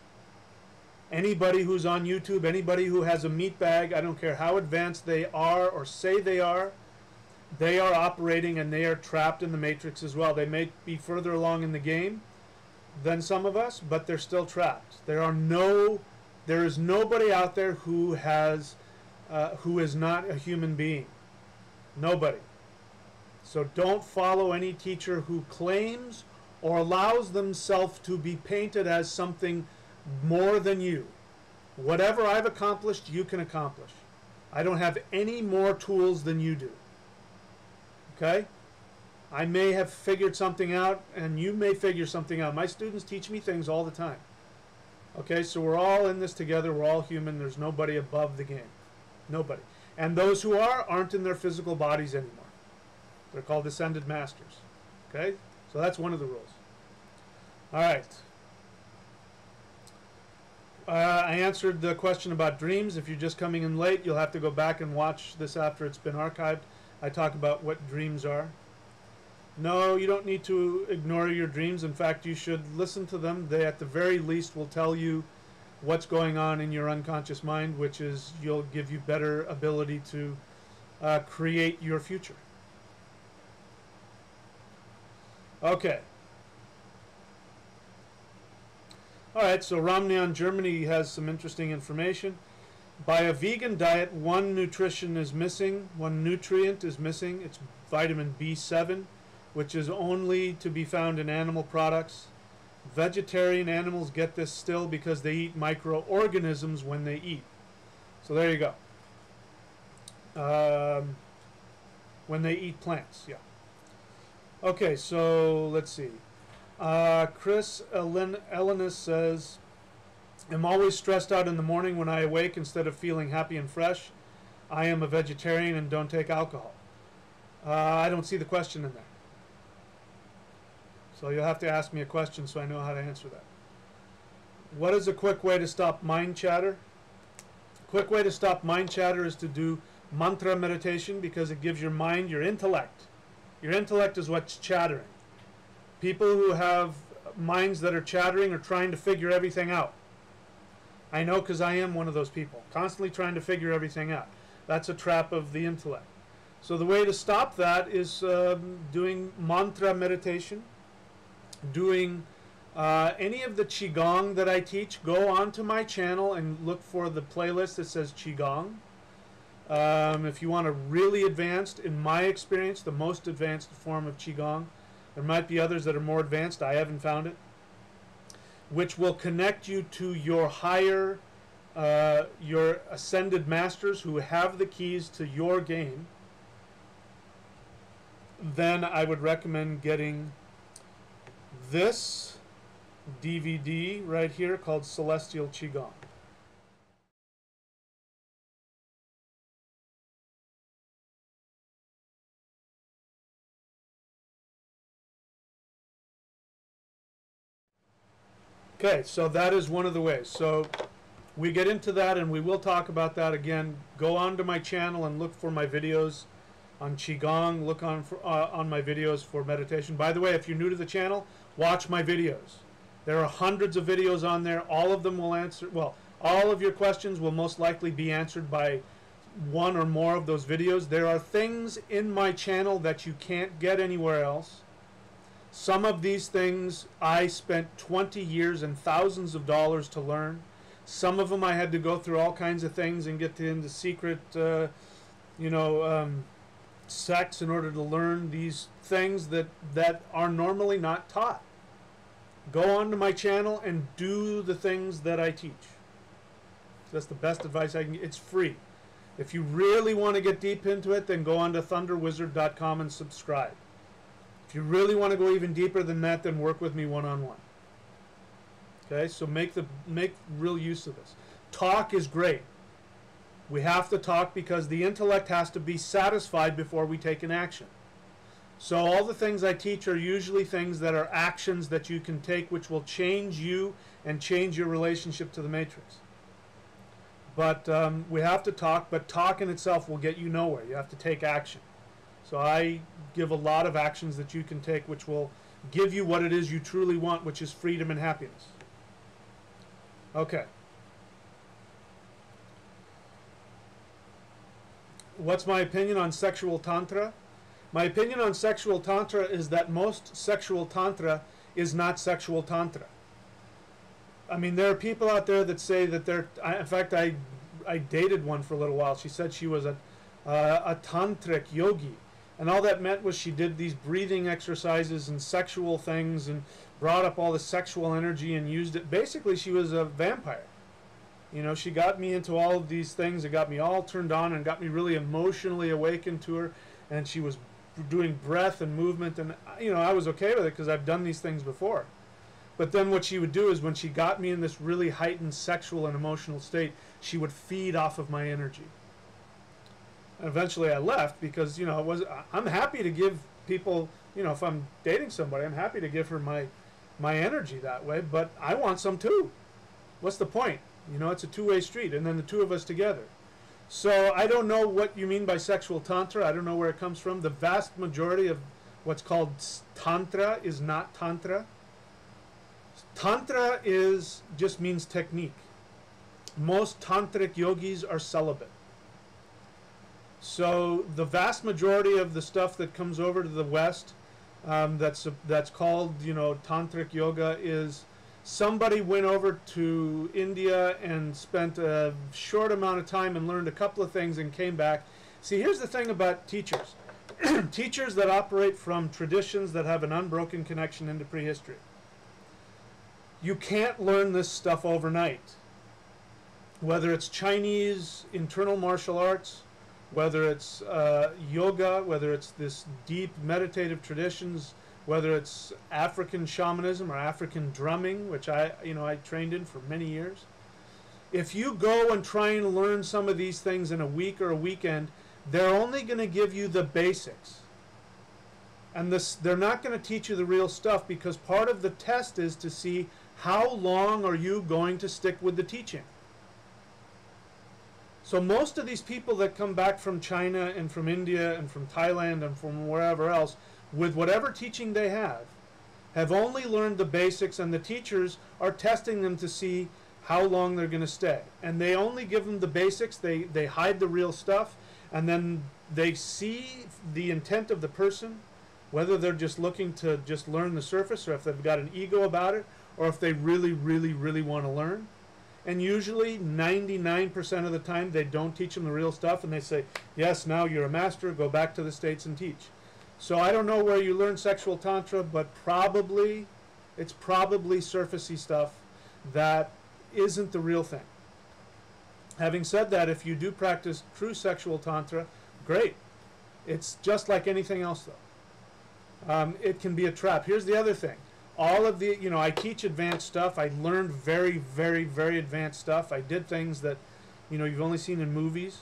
Anybody who's on YouTube, anybody who has a meat bag, I don't care how advanced they are or say they are operating and they are trapped in the matrix as well. They may be further along in the game than some of us, but they're still trapped. There is nobody out there who is not a human being. Nobody. So don't follow any teacher who claims or allows themselves to be painted as something more than you. Whatever I've accomplished, you can accomplish. I don't have any more tools than you do. Okay? I may have figured something out, and you may figure something out. My students teach me things all the time. Okay, so we're all in this together. We're all human. There's nobody above the game. Nobody. And those who aren't in their physical bodies anymore. They're called Ascended Masters. Okay? So that's one of the rules. All right. I answered the question about dreams. If you're just coming in late, you'll have to go back and watch this after it's been archived. I talk about what dreams are. No, you don't need to ignore your dreams. In fact, you should listen to them. They, at the very least, will tell you what's going on in your unconscious mind, which is you'll give you better ability to create your future. Okay. All right, so Romneon, Germany has some interesting information. By a vegan diet, one nutrition is missing, one nutrient is missing. It's vitamin B7, which is only to be found in animal products. Vegetarian animals get this still because they eat microorganisms when they eat. So there you go. When they eat plants, yeah. Okay, so let's see. Chris Elenis says, I'm always stressed out in the morning when I awake instead of feeling happy and fresh. I am a vegetarian and don't take alcohol. I don't see the question in there. So you'll have to ask me a question so I know how to answer that. What is a quick way to stop mind chatter? Quick way to stop mind chatter is to do mantra meditation, because it gives your mind your intellect. Your intellect is what's chattering. People who have minds that are chattering are trying to figure everything out. I know, because I am one of those people, constantly trying to figure everything out. That's a trap of the intellect. So the way to stop that is doing mantra meditation. doing any of the Qigong that I teach, go onto my channel and look for the playlist that says Qigong. If you want a really advanced, in my experience, the most advanced form of Qigong, there might be others that are more advanced, I haven't found it, which will connect you to your higher, your ascended masters who have the keys to your game. Then I would recommend getting this DVD right here called Celestial Qigong. Okay, so that is one of the ways. So we get into that, and we will talk about that again. Go on to my channel and look for my videos on Qigong. Look on my videos for meditation. By the way, if you're new to the channel, watch my videos. There are hundreds of videos on there. All of them will answer, well, all of your questions will most likely be answered by one or more of those videos. There are things in my channel that you can't get anywhere else. Some of these things I spent 20 years and thousands of dollars to learn. Some of them I had to go through all kinds of things and get into secret, sects in order to learn these things that are normally not taught. Go on to my channel and do the things that I teach. That's the best advice I can get. It's free. If you really want to get deep into it, then go on to thunderwizard.com and subscribe. If you really want to go even deeper than that, then work with me one-on-one. Okay, so make real use of this. Talk is great. We have to talk because the intellect has to be satisfied before we take an action. So all the things I teach are usually things that are actions that you can take which will change you and change your relationship to the matrix. But we have to talk, but talk in itself will get you nowhere. You have to take action. So I give a lot of actions that you can take which will give you what it is you truly want, which is freedom and happiness. Okay. What's my opinion on sexual tantra? My opinion on sexual tantra is that most sexual tantra is not sexual tantra. I mean, there are people out there that say that they're, in fact, I dated one for a little while. She said she was a tantric yogi. And all that meant was she did these breathing exercises and sexual things and brought up all the sexual energy and used it. Basically, she was a vampire. You know, she got me into all of these things. It got me all turned on and got me really emotionally awakened to her. And she was doing breath and movement. And, you know, I was okay with it because I've done these things before. But then what she would do is when she got me in this really heightened sexual and emotional state, she would feed off of my energy. And eventually I left because, you know, I'm happy to give people, you know, if I'm dating somebody, I'm happy to give her my energy that way, but I want some too. What's the point? You know, it's a two-way street, and then the two of us together. So I don't know what you mean by sexual tantra. I don't know where it comes from. The vast majority of what's called tantra is not tantra. Tantra just means technique. Most tantric yogis are celibate. So the vast majority of the stuff that comes over to the West, that's called, you know, tantric yoga, is somebody went over to India and spent a short amount of time and learned a couple of things and came back. See, here's the thing about teachers. Teachers that operate from traditions that have an unbroken connection into prehistory. You can't learn this stuff overnight. Whether it's Chinese internal martial arts, whether it's yoga, whether it's this deep meditative traditions, whether it's African shamanism or African drumming, which I trained in for many years. If you go and try and learn some of these things in a week or a weekend, they're only going to give you the basics. And they're not going to teach you the real stuff, because part of the test is to see how long are you going to stick with the teaching. So most of these people that come back from China and from India and from Thailand and from wherever else, with whatever teaching they have only learned the basics, and the teachers are testing them to see how long they're going to stay. And they only give them the basics, they hide the real stuff, and then they see the intent of the person, whether they're just looking to just learn the surface, or if they've got an ego about it, or if they really, really, really want to learn. And usually 99% of the time they don't teach them the real stuff, and they say, yes, now you're a master, go back to the States and teach. So I don't know where you learn sexual tantra, but probably it's probably surfacey stuff that isn't the real thing. Having said that, if you do practice true sexual tantra, great. It's just like anything else, though. It can be a trap. Here's the other thing. All of the, I teach advanced stuff. I learned very, very, very advanced stuff. I did things that, you've only seen in movies.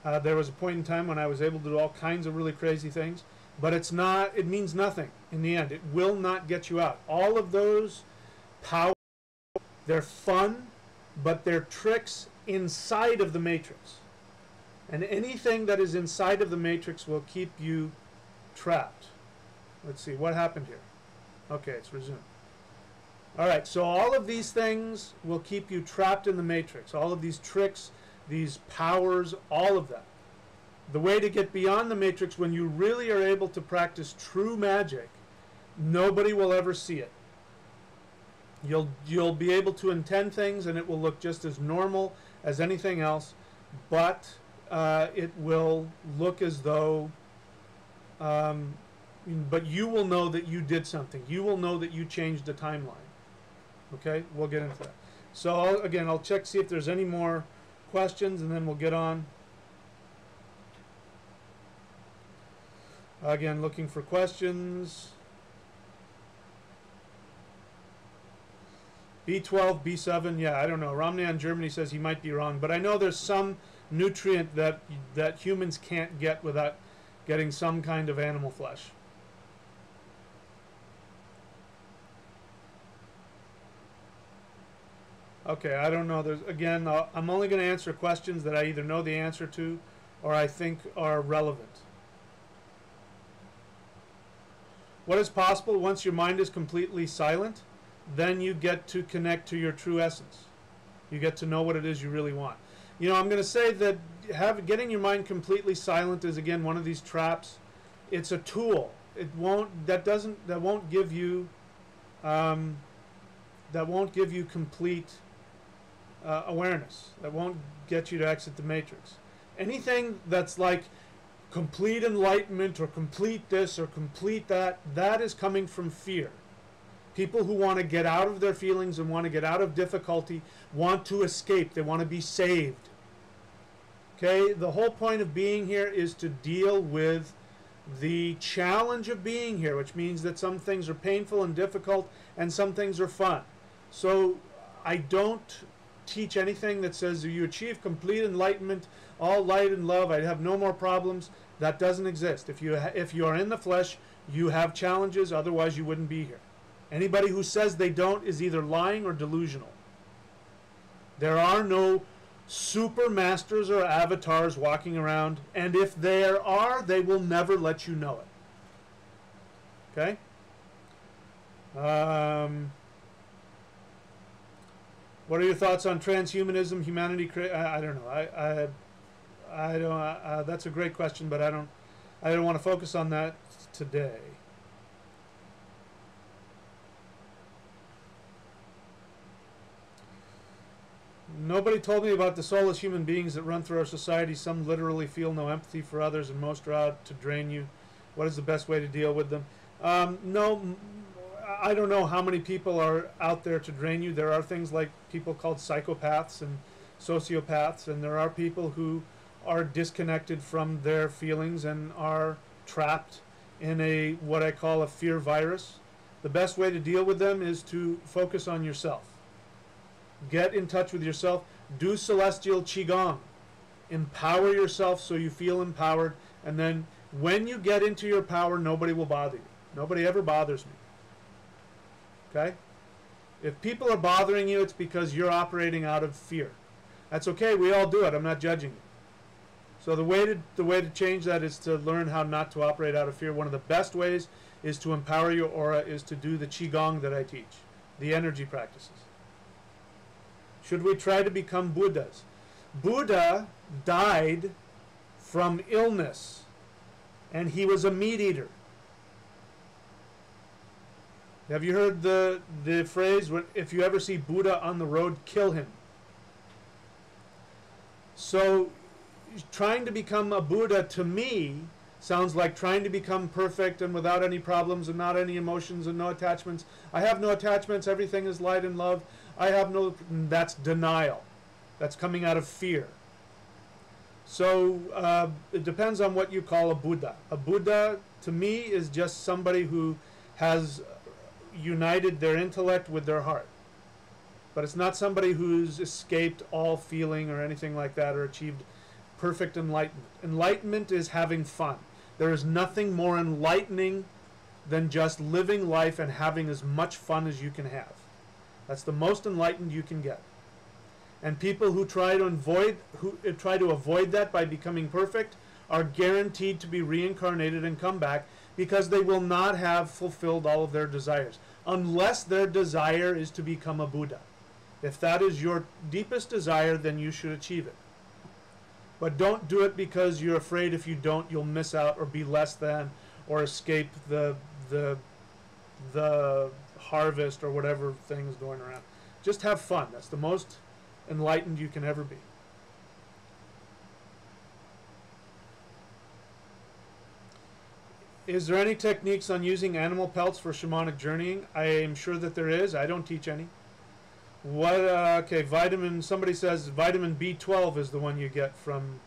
There was a point in time when I was able to do all kinds of really crazy things. But it means nothing in the end. It will not get you out. All of those powers, they're fun, but they're tricks inside of the matrix. And anything that is inside of the matrix will keep you trapped. Let's see, what happened here? Okay, it's resumed. All right, so all of these things will keep you trapped in the matrix. All of these tricks, these powers, all of that. The way to get beyond the matrix, when you really are able to practice true magic, nobody will ever see it. You'll be able to intend things, and it will look just as normal as anything else, but it will look as though, but you will know that you did something. You will know that you changed the timeline. Okay, we'll get into that. So again, I'll check, see if there's any more questions, and then we'll get on. Again, looking for questions. B12, B7, yeah, I don't know. Romney in Germany says he might be wrong, but I know there's some nutrient that humans can't get without getting some kind of animal flesh. Okay, I don't know. Again, I'm only going to answer questions that I either know the answer to or I think are relevant. What is possible once your mind is completely silent? Then you get to connect to your true essence. You get to know what it is you really want. I'm going to say that getting your mind completely silent is again one of these traps. It's a tool. That won't give you complete awareness. That won't get you to exit the matrix. Anything that's like complete enlightenment or complete this or complete that, that is coming from fear. People who want to get out of their feelings and want to get out of difficulty want to escape. They want to be saved. Okay? The whole point of being here is to deal with the challenge of being here, which means that some things are painful and difficult and some things are fun. So I don't teach anything that says you achieve complete enlightenment, all light and love, I have no more problems. That doesn't exist. If you are in the flesh, you have challenges, otherwise you wouldn't be here. Anybody who says they don't is either lying or delusional. There are no super masters or avatars walking around, and if there are, they will never let you know it. Okay? What are your thoughts on transhumanism, humanity? I don't know. I don't. That's a great question, but I don't want to focus on that today. Nobody told me about the soulless human beings that run through our society. Some literally feel no empathy for others, and most are out to drain you. What is the best way to deal with them? No, I don't know how many people are out there to drain you. There are things like people called psychopaths and sociopaths, and there are people who are disconnected from their feelings and are trapped in what I call a fear virus. The best way to deal with them is to focus on yourself. Get in touch with yourself. Do celestial qigong. Empower yourself so you feel empowered, and then when you get into your power, nobody will bother you. Nobody ever bothers me. Okay? If people are bothering you, it's because you're operating out of fear. That's okay. We all do it. I'm not judging you. So the way to change that is to learn how not to operate out of fear. One of the best ways is to empower your aura, is to do the qigong that I teach, the energy practices. Should we try to become Buddhas? Buddha died from illness, and he was a meat eater. Have you heard the phrase, if you ever see Buddha on the road, kill him? So trying to become a Buddha, to me, sounds like trying to become perfect and without any problems and not any emotions and no attachments. I have no attachments. Everything is light and love. I have no... That's denial. That's coming out of fear. So it depends on what you call a Buddha. A Buddha, to me, is just somebody who has united their intellect with their heart. But it's not somebody who's escaped all feeling or anything like that, or achieved perfect enlightenment. Enlightenment is having fun. There is nothing more enlightening than just living life and having as much fun as you can have. That's the most enlightened you can get. And people who try to avoid that by becoming perfect are guaranteed to be reincarnated and come back, because they will not have fulfilled all of their desires, unless their desire is to become a Buddha. If that is your deepest desire, then you should achieve it. But don't do it because you're afraid if you don't, you'll miss out or be less than or escape the harvest or whatever thing is going around. Just have fun. That's the most enlightened you can ever be. Is there any techniques on using animal pelts for shamanic journeying? I am sure that there is. I don't teach any. What? Okay, vitamin. Somebody says vitamin B12 is the one you get from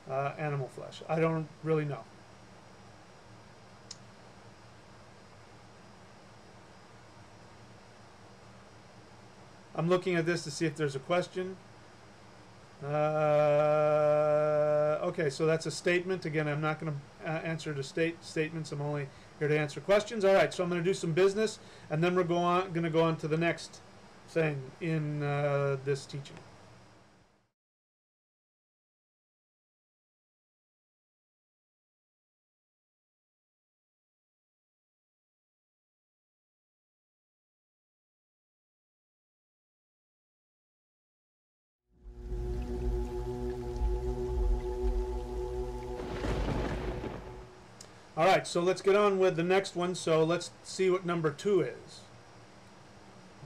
animal flesh. I don't really know. I'm looking at this to see if there's a question. Okay, so that's a statement. Again, I'm not going to answer the statements. I'm only here to answer questions. All right, so I'm going to do some business, and then we're going to go on to the next thing in this teaching. All right, so let's get on with the next one. So let's see what number 2 is.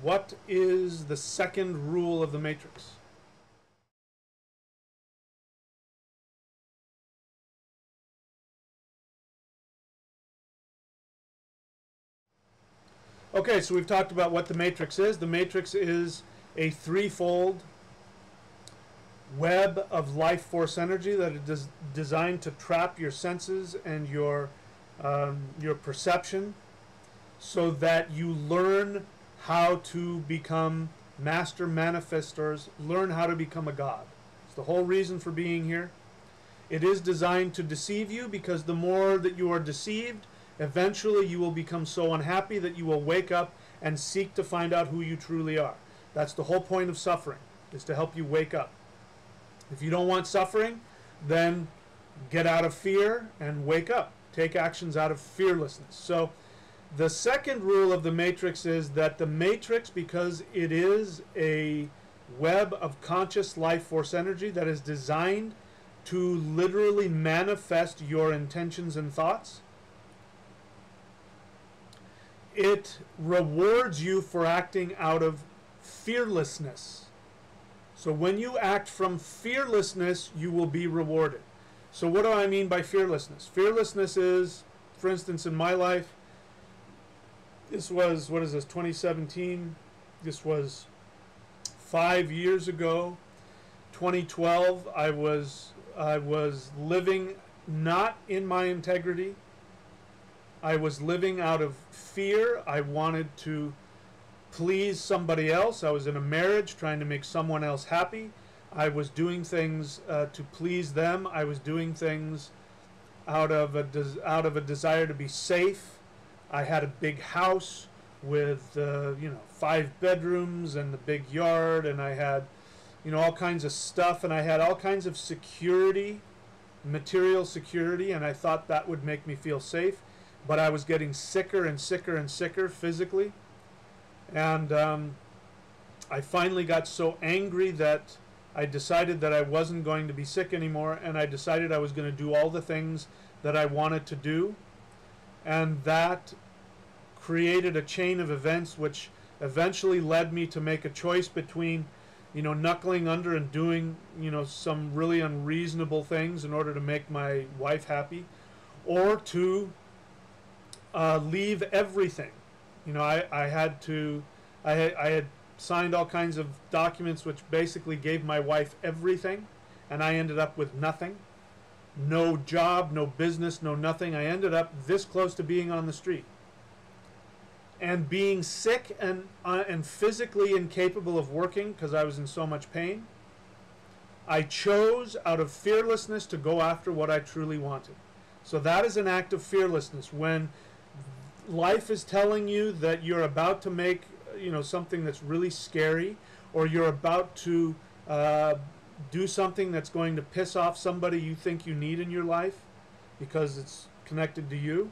What is the second rule of the matrix? Okay, so we've talked about what the matrix is. The matrix is a threefold web of life force energy that is designed to trap your senses and your perception, so that you learn how to become master manifestors, learn how to become a god. It's the whole reason for being here. It is designed to deceive you, because the more that you are deceived, eventually you will become so unhappy that you will wake up and seek to find out who you truly are. That's the whole point of suffering, is to help you wake up. If you don't want suffering, then get out of fear and wake up. Take actions out of fearlessness. So the second rule of the matrix is that the matrix, because it is a web of conscious life force energy that is designed to literally manifest your intentions and thoughts, it rewards you for acting out of fearlessness. So when you act from fearlessness, you will be rewarded. So what do I mean by fearlessness? Fearlessness is, for instance, in my life, this was, what is this, 2017? This was 5 years ago. 2012, I was living not in my integrity. I was living out of fear. I wanted to please somebody else. I was in a marriage trying to make someone else happy. I was doing things to please them. I was doing things out of a desire to be safe. I had a big house with 5 bedrooms and a big yard, and I had all kinds of stuff, and I had all kinds of security, material security, and I thought that would make me feel safe. But I was getting sicker and sicker and sicker physically. And I finally got so angry that I decided that I wasn't going to be sick anymore, and I decided I was going to do all the things that I wanted to do. And that created a chain of events which eventually led me to make a choice between, knuckling under and doing, some really unreasonable things in order to make my wife happy, or to leave everything. I had signed all kinds of documents which basically gave my wife everything, and I ended up with nothing. No job, no business, no nothing. I ended up this close to being on the street. And being sick and physically incapable of working because I was in so much pain, I chose out of fearlessness to go after what I truly wanted. So that is an act of fearlessness. When life is telling you that you're about to make, something that's really scary, or you're about to do something that's going to piss off somebody you think you need in your life because it's connected to you.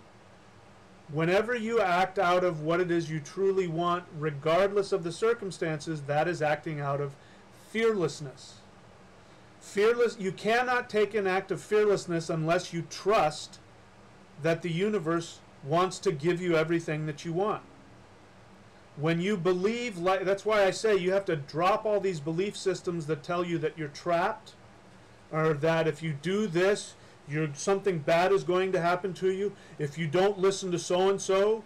Whenever you act out of what it is you truly want, regardless of the circumstances, that is acting out of fearlessness. You cannot take an act of fearlessness unless you trust that the universe wants to give you everything that you want. When you believe, that's why I say you have to drop all these belief systems that tell you that you're trapped, or that if you do this, something bad is going to happen to you. If you don't listen to so-and-so,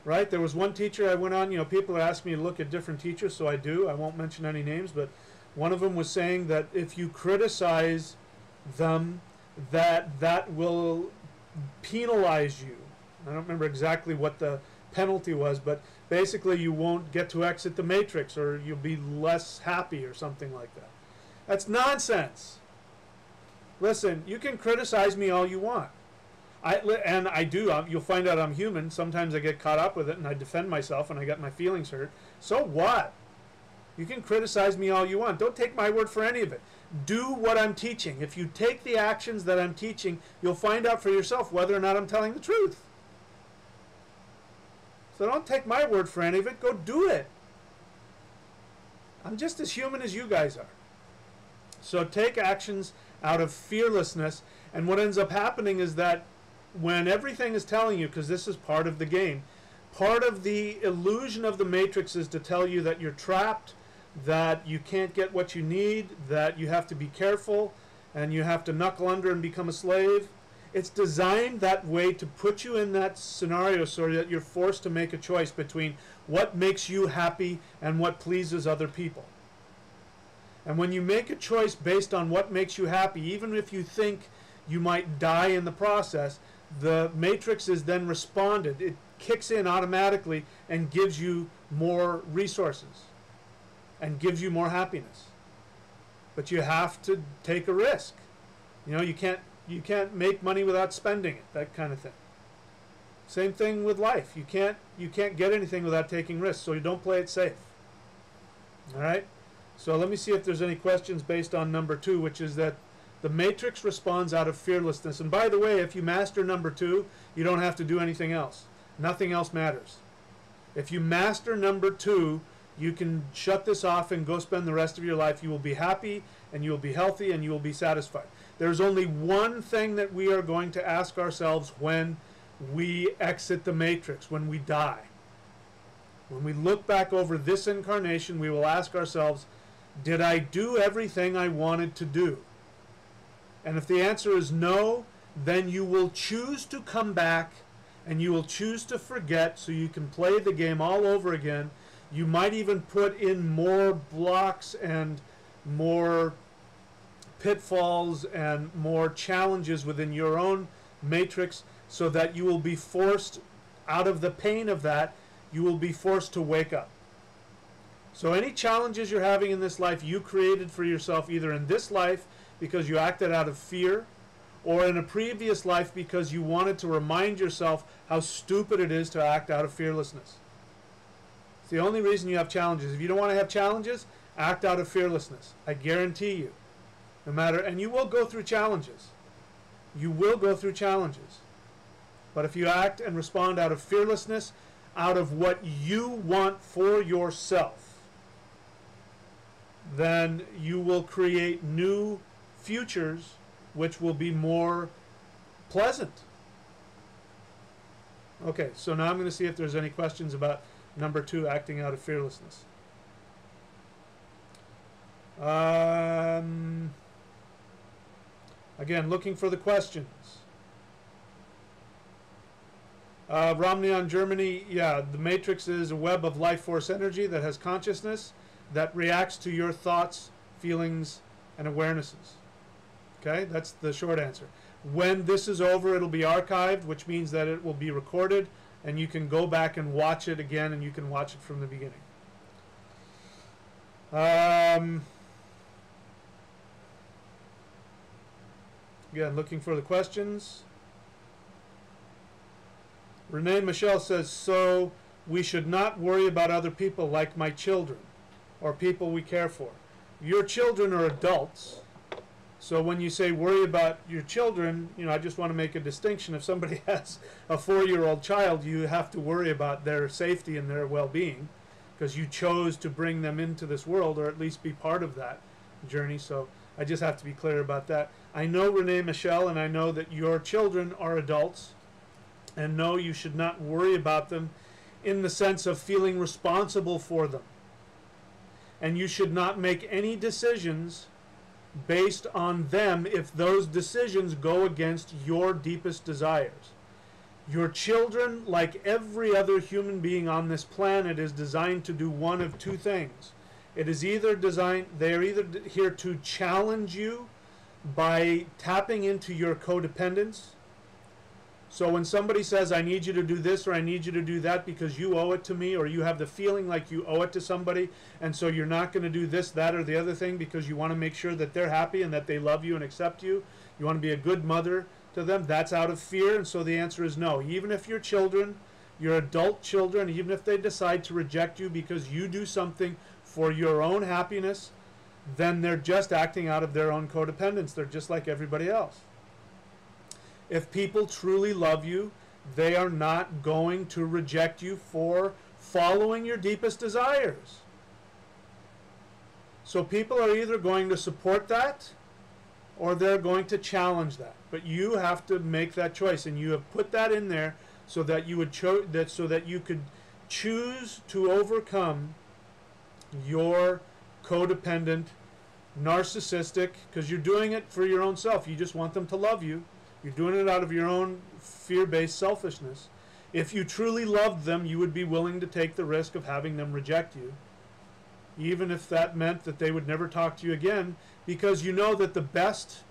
right? There was one teacher I went on, people are asking me to look at different teachers, so I do. I won't mention any names, but one of them was saying that if you criticize them, that will penalize you. I don't remember exactly what the penalty was, but basically you won't get to exit the matrix, or you'll be less happy or something like that. That's nonsense. Listen, you can criticize me all you want. And I do. You'll find out I'm human. Sometimes I get caught up with it and I defend myself and I get my feelings hurt. So what? You can criticize me all you want. Don't take my word for any of it. Do what I'm teaching. If you take the actions that I'm teaching, you'll find out for yourself whether or not I'm telling the truth. So don't take my word for any of it. Go do it. I'm just as human as you guys are. So take actions out of fearlessness. And what ends up happening is that when everything is telling you, because this is part of the game, part of the illusion of the matrix is to tell you that you're trapped, that you can't get what you need, that you have to be careful, and you have to knuckle under and become a slave. It's designed that way to put you in that scenario so that you're forced to make a choice between what makes you happy and what pleases other people. And when you make a choice based on what makes you happy, even if you think you might die in the process, the matrix is then responded. It kicks in automatically and gives you more resources and gives you more happiness. But you have to take a risk. You can't make money without spending it, that kind of thing. Same thing with life. You can't get anything without taking risks, so you don't play it safe. All right? So let me see if there's any questions based on number 2, which is that the matrix responds out of fearlessness. And by the way, if you master number 2, you don't have to do anything else. Nothing else matters. If you master number 2, you can shut this off and go spend the rest of your life. You will be happy, and you will be healthy, and you will be satisfied. There's only one thing that we are going to ask ourselves when we exit the matrix, when we die. When we look back over this incarnation, we will ask ourselves, did I do everything I wanted to do? And if the answer is no, then you will choose to come back and you will choose to forget so you can play the game all over again. You might even put in more blocks and more pitfalls and more challenges within your own matrix so that you will be forced, out of the pain of that, you will be forced to wake up. So any challenges you're having in this life, you created for yourself either in this life because you acted out of fear, or in a previous life because you wanted to remind yourself how stupid it is to act out of fearlessness. It's the only reason you have challenges. If you don't want to have challenges, act out of fearlessness. I guarantee you. No matter, and you will go through challenges. You will go through challenges. But if you act and respond out of fearlessness, out of what you want for yourself, then you will create new futures which will be more pleasant. Okay, so now I'm going to see if there's any questions about number 2, acting out of fearlessness. Again, looking for the questions. Romneon, Germany, yeah, the matrix is a web of life force energy that has consciousness that reacts to your thoughts, feelings, and awarenesses. Okay, that's the short answer. When this is over, it'll be archived, which means that it will be recorded, and you can go back and watch it again, and you can watch it from the beginning. Again, looking for the questions. Renee Michelle says, so we should not worry about other people like my children or people we care for. Your children are adults. So when you say worry about your children, you know, I just want to make a distinction. If somebody has a 4-year-old child, you have to worry about their safety and their well-being because you chose to bring them into this world or at least be part of that journey. So I just have to be clear about that. I know Renee Michelle, and I know that your children are adults, and no, you should not worry about them in the sense of feeling responsible for them. And you should not make any decisions based on them if those decisions go against your deepest desires. Your children, like every other human being on this planet, is designed to do one of two things. It is either designed, they're either here to challenge you by tapping into your codependence. So when somebody says, I need you to do this or I need you to do that because you owe it to me, or you have the feeling like you owe it to somebody, and so you're not going to do this, that, or the other thing because you want to make sure that they're happy and that they love you and accept you, you want to be a good mother to them, that's out of fear. And so the answer is no. Even if your children, your adult children, even if they decide to reject you because you do something for your own happiness, then they're just acting out of their own codependence. They're just like everybody else. If people truly love you, they are not going to reject you for following your deepest desires. So people are either going to support that or they're going to challenge that. But you have to make that choice, and you have put that in there so that you would so that you could choose to overcome your codependent, narcissistic, because you're doing it for your own self. You just want them to love you. You're doing it out of your own fear-based selfishness. If you truly loved them, you would be willing to take the risk of having them reject you, even if that meant that they would never talk to you again, because you know that the best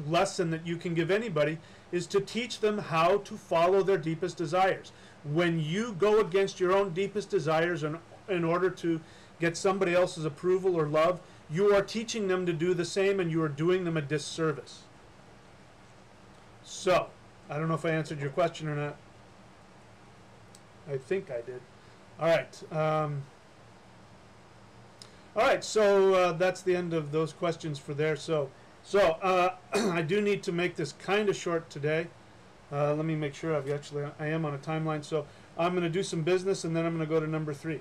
lesson that you can give anybody is to teach them how to follow their deepest desires. When you go against your own deepest desires in order to get somebody else's approval or love, you are teaching them to do the same, and you are doing them a disservice. So, I don't know if I answered your question or not. I think I did. All right. All right, so that's the end of those questions for there. So I do need to make this kind of short today. Let me make sure I am on a timeline. So I'm going to do some business, and then I'm going to go to number 3.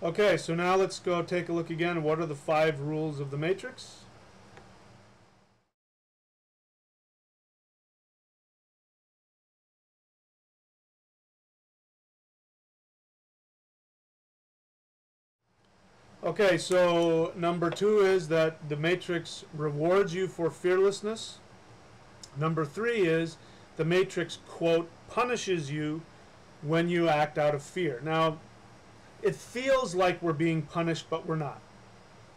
Okay, so now let's go take a look again. What are the 5 rules of the matrix? Okay, so number 2 is that the matrix rewards you for fearlessness. Number 3 is the matrix, quote, punishes you when you act out of fear. Now, it feels like we're being punished, but we're not.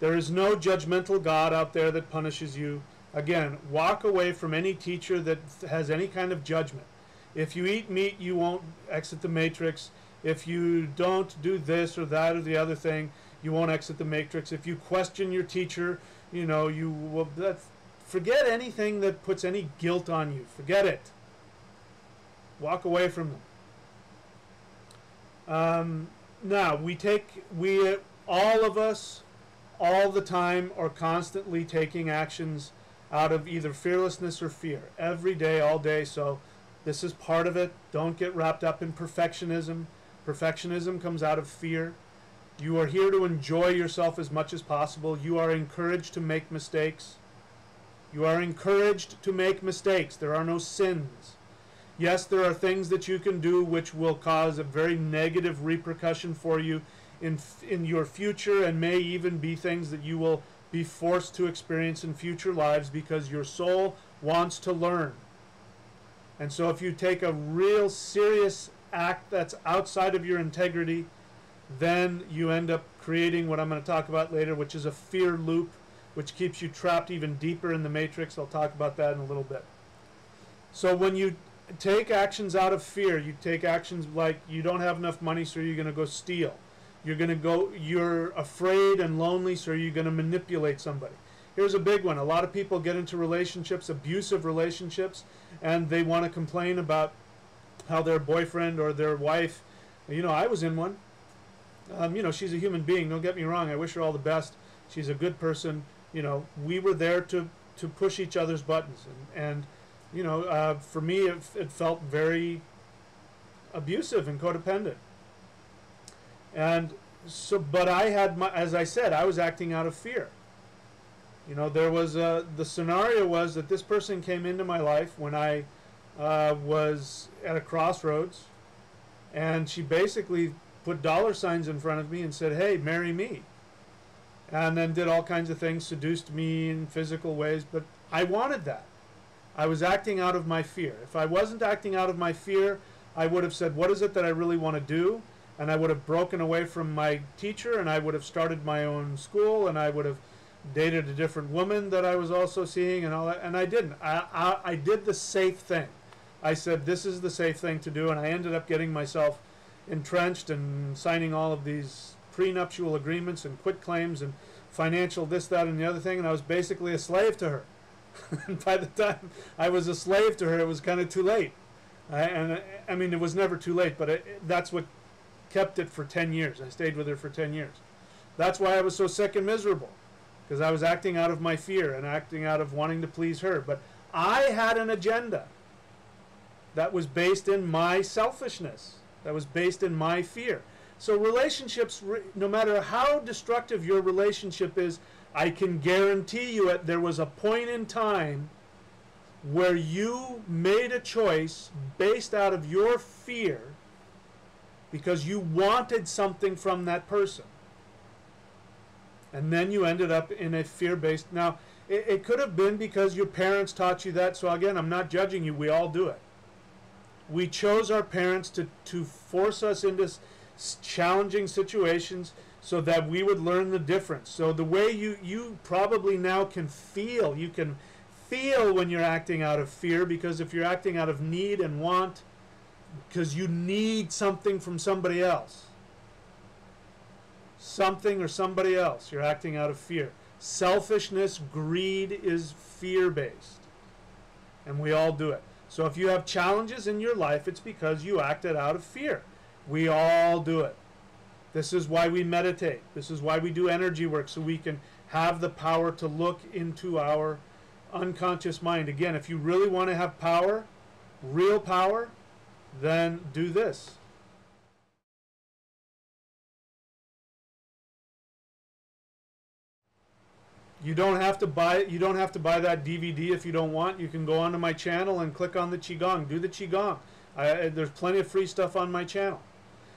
There is no judgmental God out there that punishes you. Again, walk away from any teacher that has any kind of judgment. If you eat meat, you won't exit the matrix. If you don't do this or that or the other thing, you won't exit the matrix. If you question your teacher, you know, you will. Forget anything that puts any guilt on you. Forget it. Walk away from them. Now, all of us, all the time, are constantly taking actions out of either fearlessness or fear. Every day, all day. So this is part of it. Don't get wrapped up in perfectionism. Perfectionism comes out of fear. You are here to enjoy yourself as much as possible. You are encouraged to make mistakes. You are encouraged to make mistakes. There are no sins. Yes, there are things that you can do which will cause a very negative repercussion for you in your future, and may even be things that you will be forced to experience in future lives because your soul wants to learn. And so if you take a real serious act that's outside of your integrity, then you end up creating what I'm going to talk about later, which is a fear loop, which keeps you trapped even deeper in the matrix. I'll talk about that in a little bit. So when you take actions out of fear, you take actions like you don't have enough money, so you're going to go steal. You're afraid and lonely, so you're going to manipulate somebody. Here's a big one. A lot of people get into relationships, abusive relationships, and they want to complain about how their boyfriend or their wife, I was in one. She's a human being, don't get me wrong. I wish her all the best. She's a good person. We were there to push each other's buttons. And for me, it felt very abusive and codependent. And so, but I had as I said, I was acting out of fear. There was the scenario was that this person came into my life when I was at a crossroads, and she basically put dollar signs in front of me and said, "Hey, marry me," and then did all kinds of things, seduced me in physical ways. But I wanted that. I was acting out of my fear. If I wasn't acting out of my fear, I would have said, what is it that I really want to do? And I would have broken away from my teacher, and I would have started my own school, and I would have dated a different woman that I was also seeing and all that. And I didn't. I did the safe thing. I said, this is the safe thing to do, and I ended up getting myself entrenched and signing all of these prenuptial agreements and quitclaims and financial this, that, and the other thing, and I was basically a slave to her. And by the time I was a slave to her, it was kind of too late. I mean, it was never too late, but that's what kept it for 10 years. I stayed with her for 10 years. That's why I was so sick and miserable, because I was acting out of my fear and acting out of wanting to please her. But I had an agenda that was based in my selfishness, that was based in my fear. So relationships, no matter how destructive your relationship is, I can guarantee you there was a point in time where you made a choice based out of your fear because you wanted something from that person. And then you ended up in a fear-based... Now, it could have been because your parents taught you that. So again, I'm not judging you. We all do it. We chose our parents to force us into challenging situations so that we would learn the difference. So the way you probably now can feel, you can feel when you're acting out of fear, because if you're acting out of need and want, because you need something from somebody else, something or somebody else, you're acting out of fear. Selfishness, greed is fear-based, and we all do it. So if you have challenges in your life, it's because you acted out of fear. We all do it. This is why we meditate. This is why we do energy work, so we can have the power to look into our unconscious mind. Again, if you really want to have power, real power, then do this. You don't have to buy that DVD if you don't want. You can go onto my channel and click on the Qigong. Do the Qigong. There's plenty of free stuff on my channel.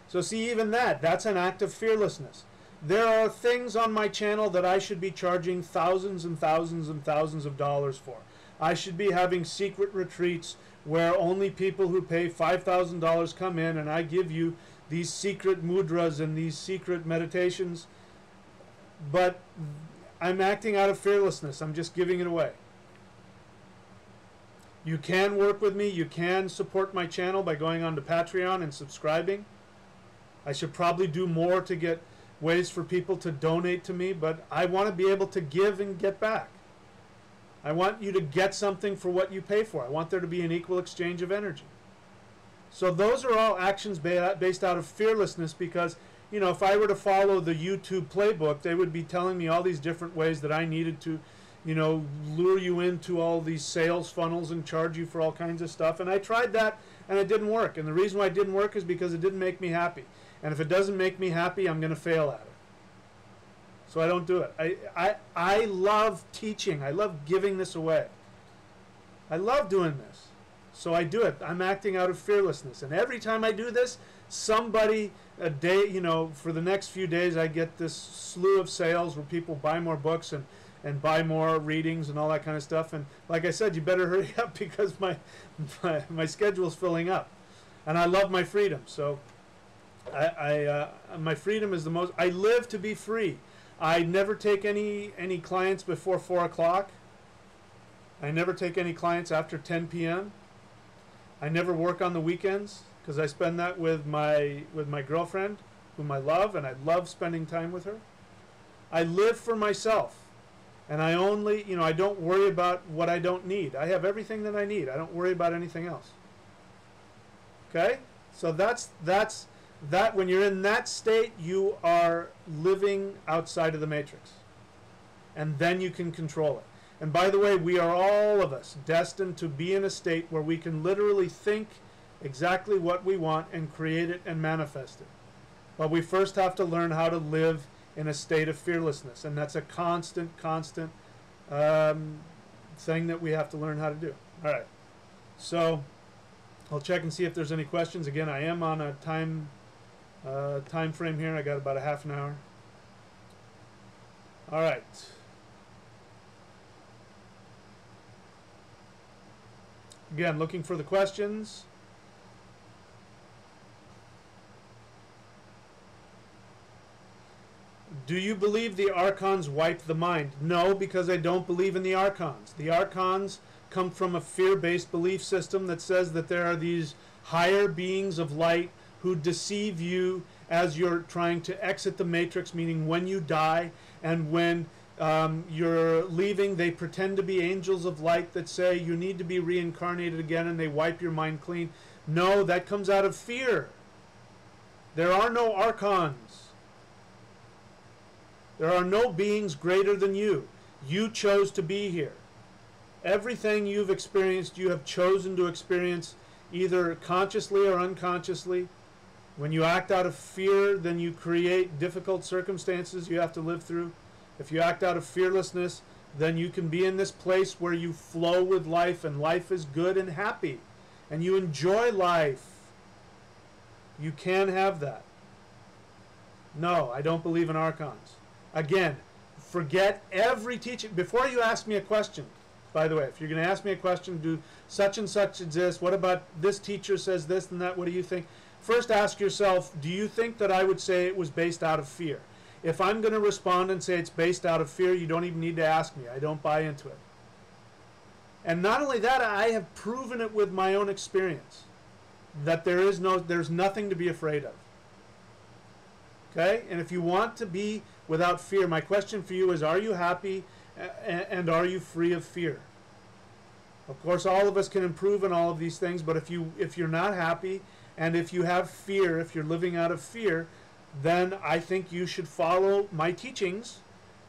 So see, even that's an act of fearlessness. There are things on my channel that I should be charging thousands and thousands and thousands of dollars for. I should be having secret retreats where only people who pay $5,000 come in, and I give you these secret mudras and these secret meditations. But I'm acting out of fearlessness. I'm just giving it away. You can work with me. You can support my channel by going on to Patreon and subscribing. I should probably do more to get ways for people to donate to me, but I want to be able to give and get back. I want you to get something for what you pay for. I want there to be an equal exchange of energy. So those are all actions based out of fearlessness, because, you know, if I were to follow the YouTube playbook, they would be telling me all these different ways that I needed to, you know, lure you into all these sales funnels and charge you for all kinds of stuff. And I tried that and it didn't work. And the reason why it didn't work is because it didn't make me happy. And if it doesn't make me happy, I'm going to fail at it. So I don't do it. I love teaching. I love giving this away. I love doing this. So I do it. I'm acting out of fearlessness. And every time I do this, somebody, a day, you know, for the next few days, I get this slew of sales where people buy more books and buy more readings and all that kind of stuff. And like I said, you better hurry up, because my schedule's filling up. And I love my freedom. So my freedom is the most. I live to be free. I never take any clients before 4 o'clock. I never take any clients after 10 p.m. I never work on the weekends, because I spend that with my girlfriend, whom I love, and I love spending time with her. I live for myself, and I only, you know, I don't worry about what I don't need. I have everything that I need. I don't worry about anything else. Okay? So that's that. When you're in that state, you are living outside of the matrix, and then you can control it. And by the way, we are, all of us, destined to be in a state where we can literally think exactly what we want and create it and manifest it. But we first have to learn how to live in a state of fearlessness, and that's a constant thing that we have to learn how to do. All right. So I'll check and see if there's any questions. Again, I am on a time frame here. I got about a half an hour. All right. Again, looking for the questions. Do you believe the archons wipe the mind? No, because I don't believe in the archons. The archons come from a fear-based belief system that says that there are these higher beings of light who deceive you as you're trying to exit the matrix, meaning when you die and when you're leaving, they pretend to be angels of light that say you need to be reincarnated again, and they wipe your mind clean. No, that comes out of fear. There are no archons. There are no beings greater than you. You chose to be here. Everything you've experienced, you have chosen to experience either consciously or unconsciously. When you act out of fear, then you create difficult circumstances you have to live through. If you act out of fearlessness, then you can be in this place where you flow with life, and life is good and happy, and you enjoy life. You can have that. No, I don't believe in archons. Again, forget every teaching. Before you ask me a question, by the way, if you're going to ask me a question, do such and such exist? What about this teacher says this and that? What do you think? First ask yourself, do you think that I would say it was based out of fear? If I'm going to respond and say it's based out of fear, you don't even need to ask me. I don't buy into it. And not only that, I have proven it with my own experience that there's nothing to be afraid of. Okay? And if you want to be without fear, my question for you is, are you happy and are you free of fear? Of course, all of us can improve in all of these things, but if you're not happy and if you have fear, if you're living out of fear, then I think you should follow my teachings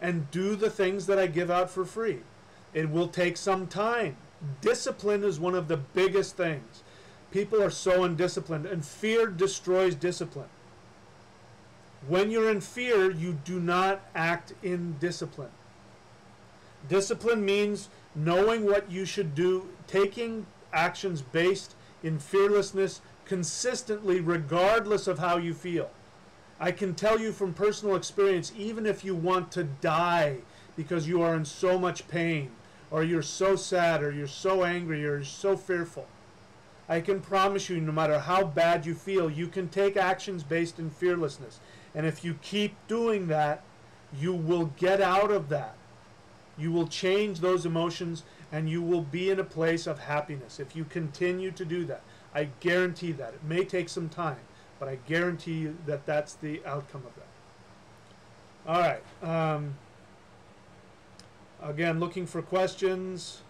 and do the things that I give out for free. It will take some time. Discipline is one of the biggest things. People are so undisciplined, and fear destroys discipline. When you're in fear, you do not act in discipline. Discipline means knowing what you should do, taking actions based in fearlessness consistently, regardless of how you feel. I can tell you from personal experience, even if you want to die because you are in so much pain, or you're so sad, or you're so angry, or you're so fearful, I can promise you, no matter how bad you feel, you can take actions based in fearlessness. And if you keep doing that, you will get out of that. You will change those emotions, and you will be in a place of happiness if you continue to do that. I guarantee that. It may take some time, but I guarantee you that that's the outcome of that. All right. Again, looking for questions.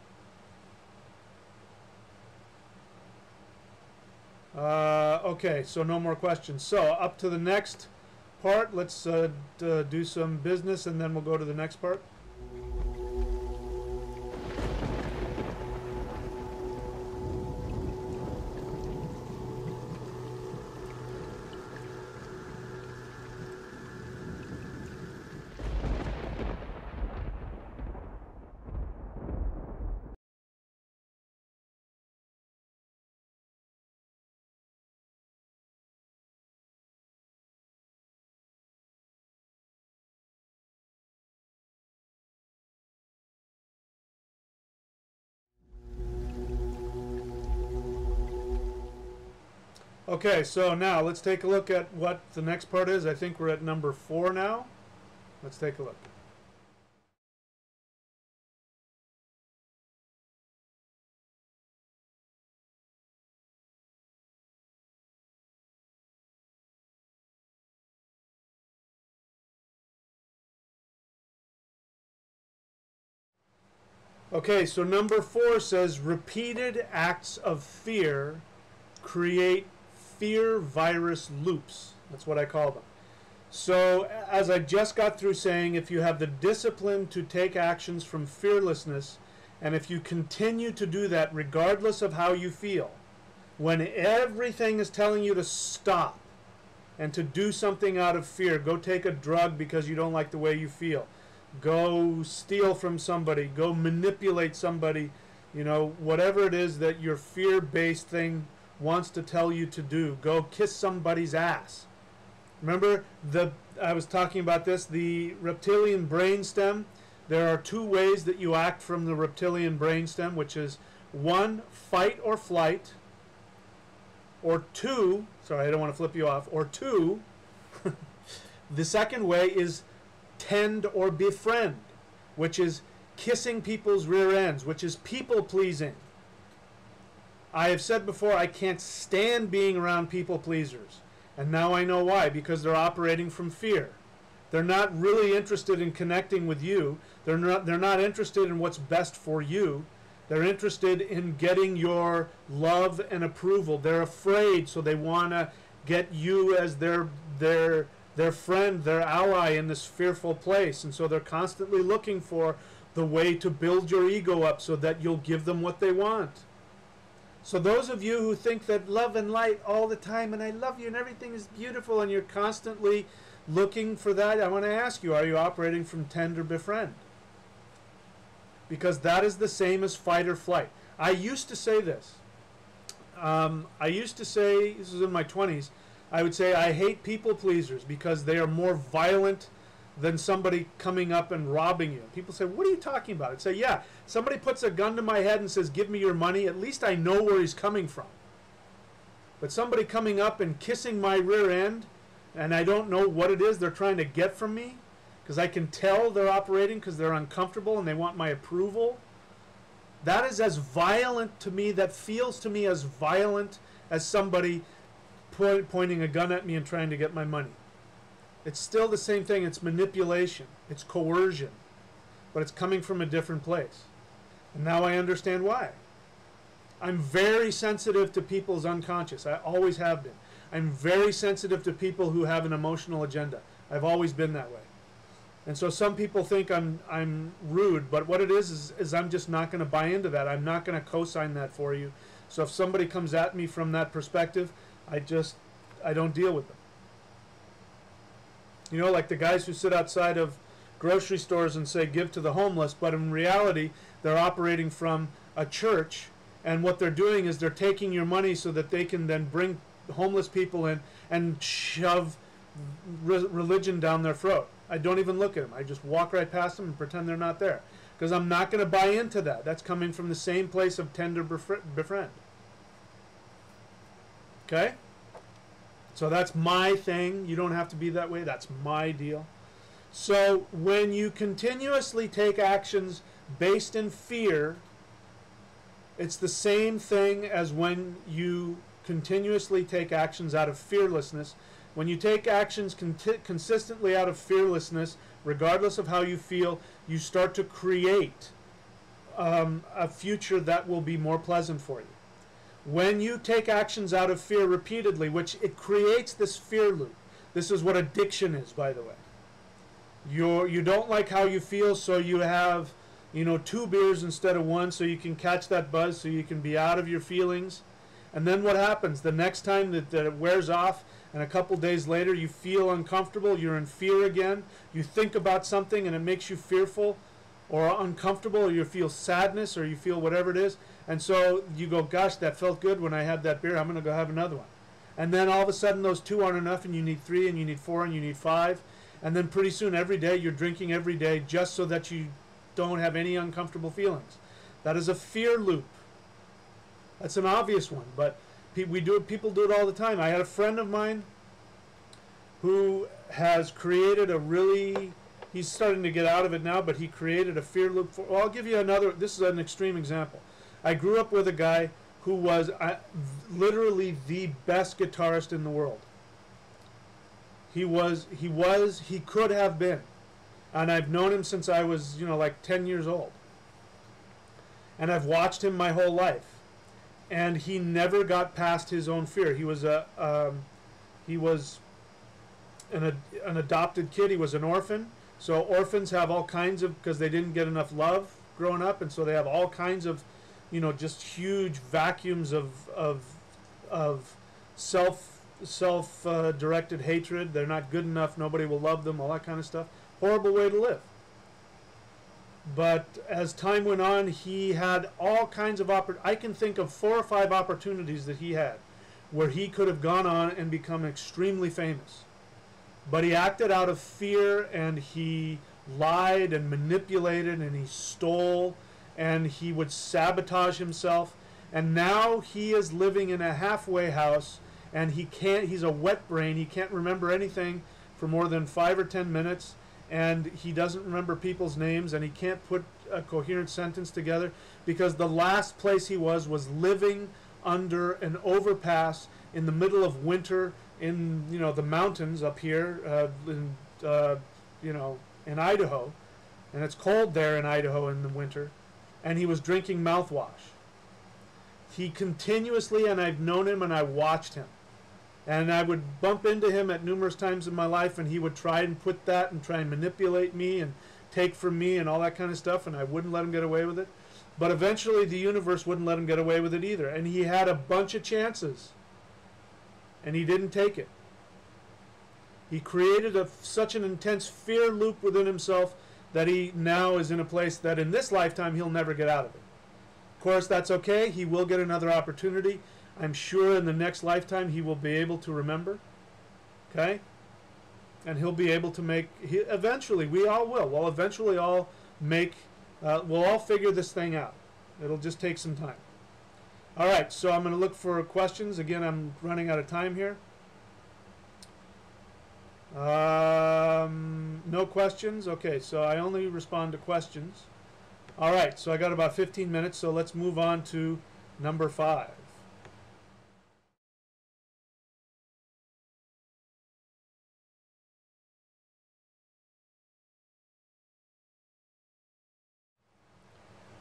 Okay, so no more questions. So up to the next part. Let's do some business, and then we'll go to the next part. Okay, so now let's take a look at what the next part is. I think we're at number 4 now. Let's take a look. Okay, so number 4 says repeated acts of fear create fear virus loops. That's what I call them. So as I just got through saying, if you have the discipline to take actions from fearlessness, and if you continue to do that regardless of how you feel, when everything is telling you to stop and to do something out of fear, go take a drug because you don't like the way you feel, go steal from somebody, go manipulate somebody, you know, whatever it is that your fear-based thing wants to tell you to do, go kiss somebody's ass. Remember, I was talking about this, the reptilian brainstem. There are 2 ways that you act from the reptilian brainstem, which is 1, fight or flight, or 2, sorry, I don't want to flip you off, or 2, the second way is tend or befriend, which is kissing people's rear ends, which is people pleasing. I have said before, I can't stand being around people pleasers. And now I know why, because they're operating from fear. They're not really interested in connecting with you. They're not interested in what's best for you. They're interested in getting your love and approval. They're afraid, so they want to get you as their friend, their ally in this fearful place. And so they're constantly looking for the way to build your ego up so that you'll give them what they want. So those of you who think that love and light all the time, and I love you and everything is beautiful, and you're constantly looking for that, I want to ask you, are you operating from tend or befriend? Because that is the same as fight or flight. I used to say this. I used to say, this was in my 20s, I would say I hate people pleasers because they are more violent than somebody coming up and robbing you. People say, what are you talking about? I'd say, yeah, somebody puts a gun to my head and says, give me your money, at least I know where he's coming from. But somebody coming up and kissing my rear end, and I don't know what it is they're trying to get from me, because I can tell they're operating because they're uncomfortable and they want my approval. That is as violent to me, that feels to me as violent as somebody pointing a gun at me and trying to get my money. It's still the same thing. It's manipulation. It's coercion. But it's coming from a different place. And now I understand why. I'm very sensitive to people's unconscious. I always have been. I'm very sensitive to people who have an emotional agenda. I've always been that way. And so some people think I'm rude, but what it is I'm just not going to buy into that. I'm not going to co-sign that for you. So if somebody comes at me from that perspective, I don't deal with them. You know, like the guys who sit outside of grocery stores and say, give to the homeless, but in reality, they're operating from a church, and what they're doing is they're taking your money so that they can then bring homeless people in and shove religion down their throat. I don't even look at them. I just walk right past them and pretend they're not there. Because I'm not going to buy into that. That's coming from the same place of tend or befriend. Okay? So that's my thing. You don't have to be that way. That's my deal. So when you continuously take actions based in fear, it's the same thing as when you continuously take actions out of fearlessness. When you take actions consistently out of fearlessness, regardless of how you feel, you start to create a future that will be more pleasant for you. When you take actions out of fear repeatedly, which it creates this fear loop. This is what addiction is, by the way. You don't like how you feel, so you have, 2 beers instead of 1, so you can catch that buzz, so you can be out of your feelings. And then what happens? The next time that it wears off, and a couple days later you feel uncomfortable, you're in fear again, you think about something and it makes you fearful or uncomfortable, or you feel sadness, or you feel whatever it is, and so you go, gosh, that felt good when I had that beer, I'm going to go have another one. And then all of a sudden those 2 aren't enough, and you need 3, and you need 4, and you need 5, and then pretty soon every day you're drinking every day just so that you don't have any uncomfortable feelings. That is a fear loop. That's an obvious one, but people do it all the time. I had a friend of mine who has created he's starting to get out of it now, but he created a fear loop. Well, I'll give you another, this is an extreme example. I grew up with a guy who was literally the best guitarist in the world. He could have been. And I've known him since I was, like 10 years old. And I've watched him my whole life. And he never got past his own fear. He was an adopted kid. He was an orphan. So orphans have all kinds of, because they didn't get enough love growing up, and so they have all kinds of, just huge vacuums of self-directed hatred. They're not good enough. Nobody will love them. All that kind of stuff. Horrible way to live. But as time went on, he had all kinds of I can think of 4 or 5 opportunities that he had where he could have gone on and become extremely famous. But he acted out of fear, and he lied and manipulated, and he stole, and he would sabotage himself. And now he is living in a halfway house, and he's a wet brain. He can't remember anything for more than 5 or 10 minutes. And he doesn't remember people's names, and he can't put a coherent sentence together, because the last place he was living under an overpass in the middle of winter in the mountains up here in Idaho, and it's cold there in Idaho in the winter, and he was drinking mouthwash. He continuously, and I've known him and I watched him. And I would bump into him at numerous times in my life, and he would try and put that and try and manipulate me and take from me and all that kind of stuff, and I wouldn't let him get away with it. But eventually the universe wouldn't let him get away with it either. And he had a bunch of chances, and he didn't take it. He created such an intense fear loop within himself that he now is in a place that in this lifetime he'll never get out of it. Of course, that's okay. He will get another opportunity. I'm sure in the next lifetime he will be able to remember. Okay? And he'll be able to eventually, we all will. We'll eventually all we'll all figure this thing out. It'll just take some time. All right, so I'm going to look for questions. Again, I'm running out of time here. No questions? Okay, so I only respond to questions. All right, so I got about 15 minutes, so let's move on to number 5.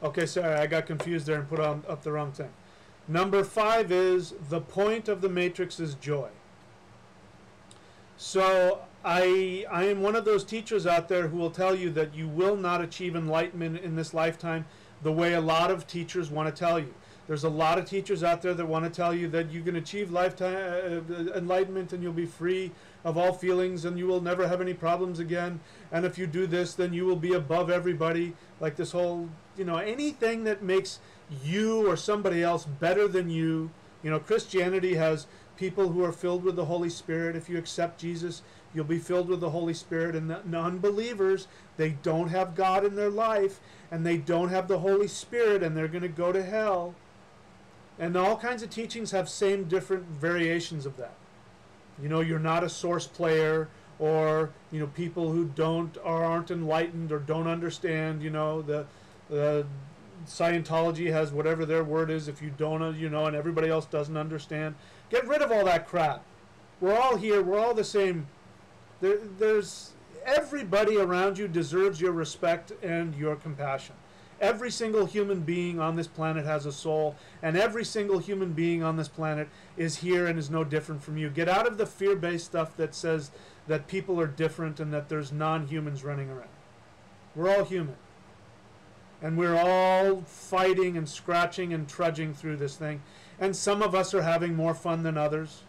Okay, sorry, I got confused there and put up the wrong thing. Number 5 is the point of the matrix is joy. So I am one of those teachers out there who will tell you that you will not achieve enlightenment in this lifetime the way a lot of teachers want to tell you. There's a lot of teachers out there that want to tell you that you can achieve lifetime enlightenment and you'll be free of all feelings and you will never have any problems again. And if you do this, then you will be above everybody. Like this whole, anything that makes you or somebody else better than you. Christianity has people who are filled with the Holy Spirit. If you accept Jesus, you'll be filled with the Holy Spirit. And the non-believers, they don't have God in their life, and they don't have the Holy Spirit, and they're going to go to hell. And all kinds of teachings have same different variations of that. You're not a source player, or people who aren't enlightened or don't understand. The Scientology has whatever their word is. If you don't, and everybody else doesn't understand. Get rid of all that crap. We're all here. We're all the same. There's everybody around you deserves your respect and your compassion. Every single human being on this planet has a soul, and every single human being on this planet is here and is no different from you. Get out of the fear-based stuff that says that people are different and that there's non-humans running around. We're all human. And we're all fighting and scratching and trudging through this thing. And some of us are having more fun than others.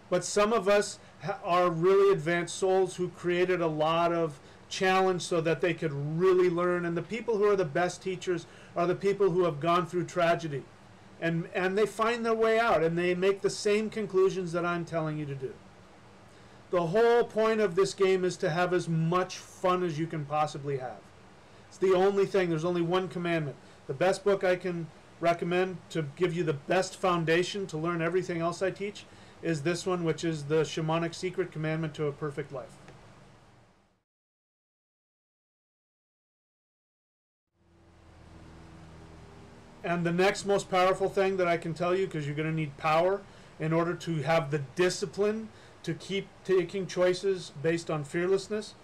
But some of us are really advanced souls who created a lot of challenge so that they could really learn. And the people who are the best teachers are the people who have gone through tragedy. And they find their way out, and they make the same conclusions that I'm telling you to do. The whole point of this game is to have as much fun as you can possibly have. It's the only thing. There's only one commandment. The best book I can recommend to give you the best foundation to learn everything else I teach is this one, which is the Shamanic Secret Commandment to a Perfect Life. And the next most powerful thing that I can tell you, because you're going to need power in order to have the discipline to keep taking choices based on fearlessness,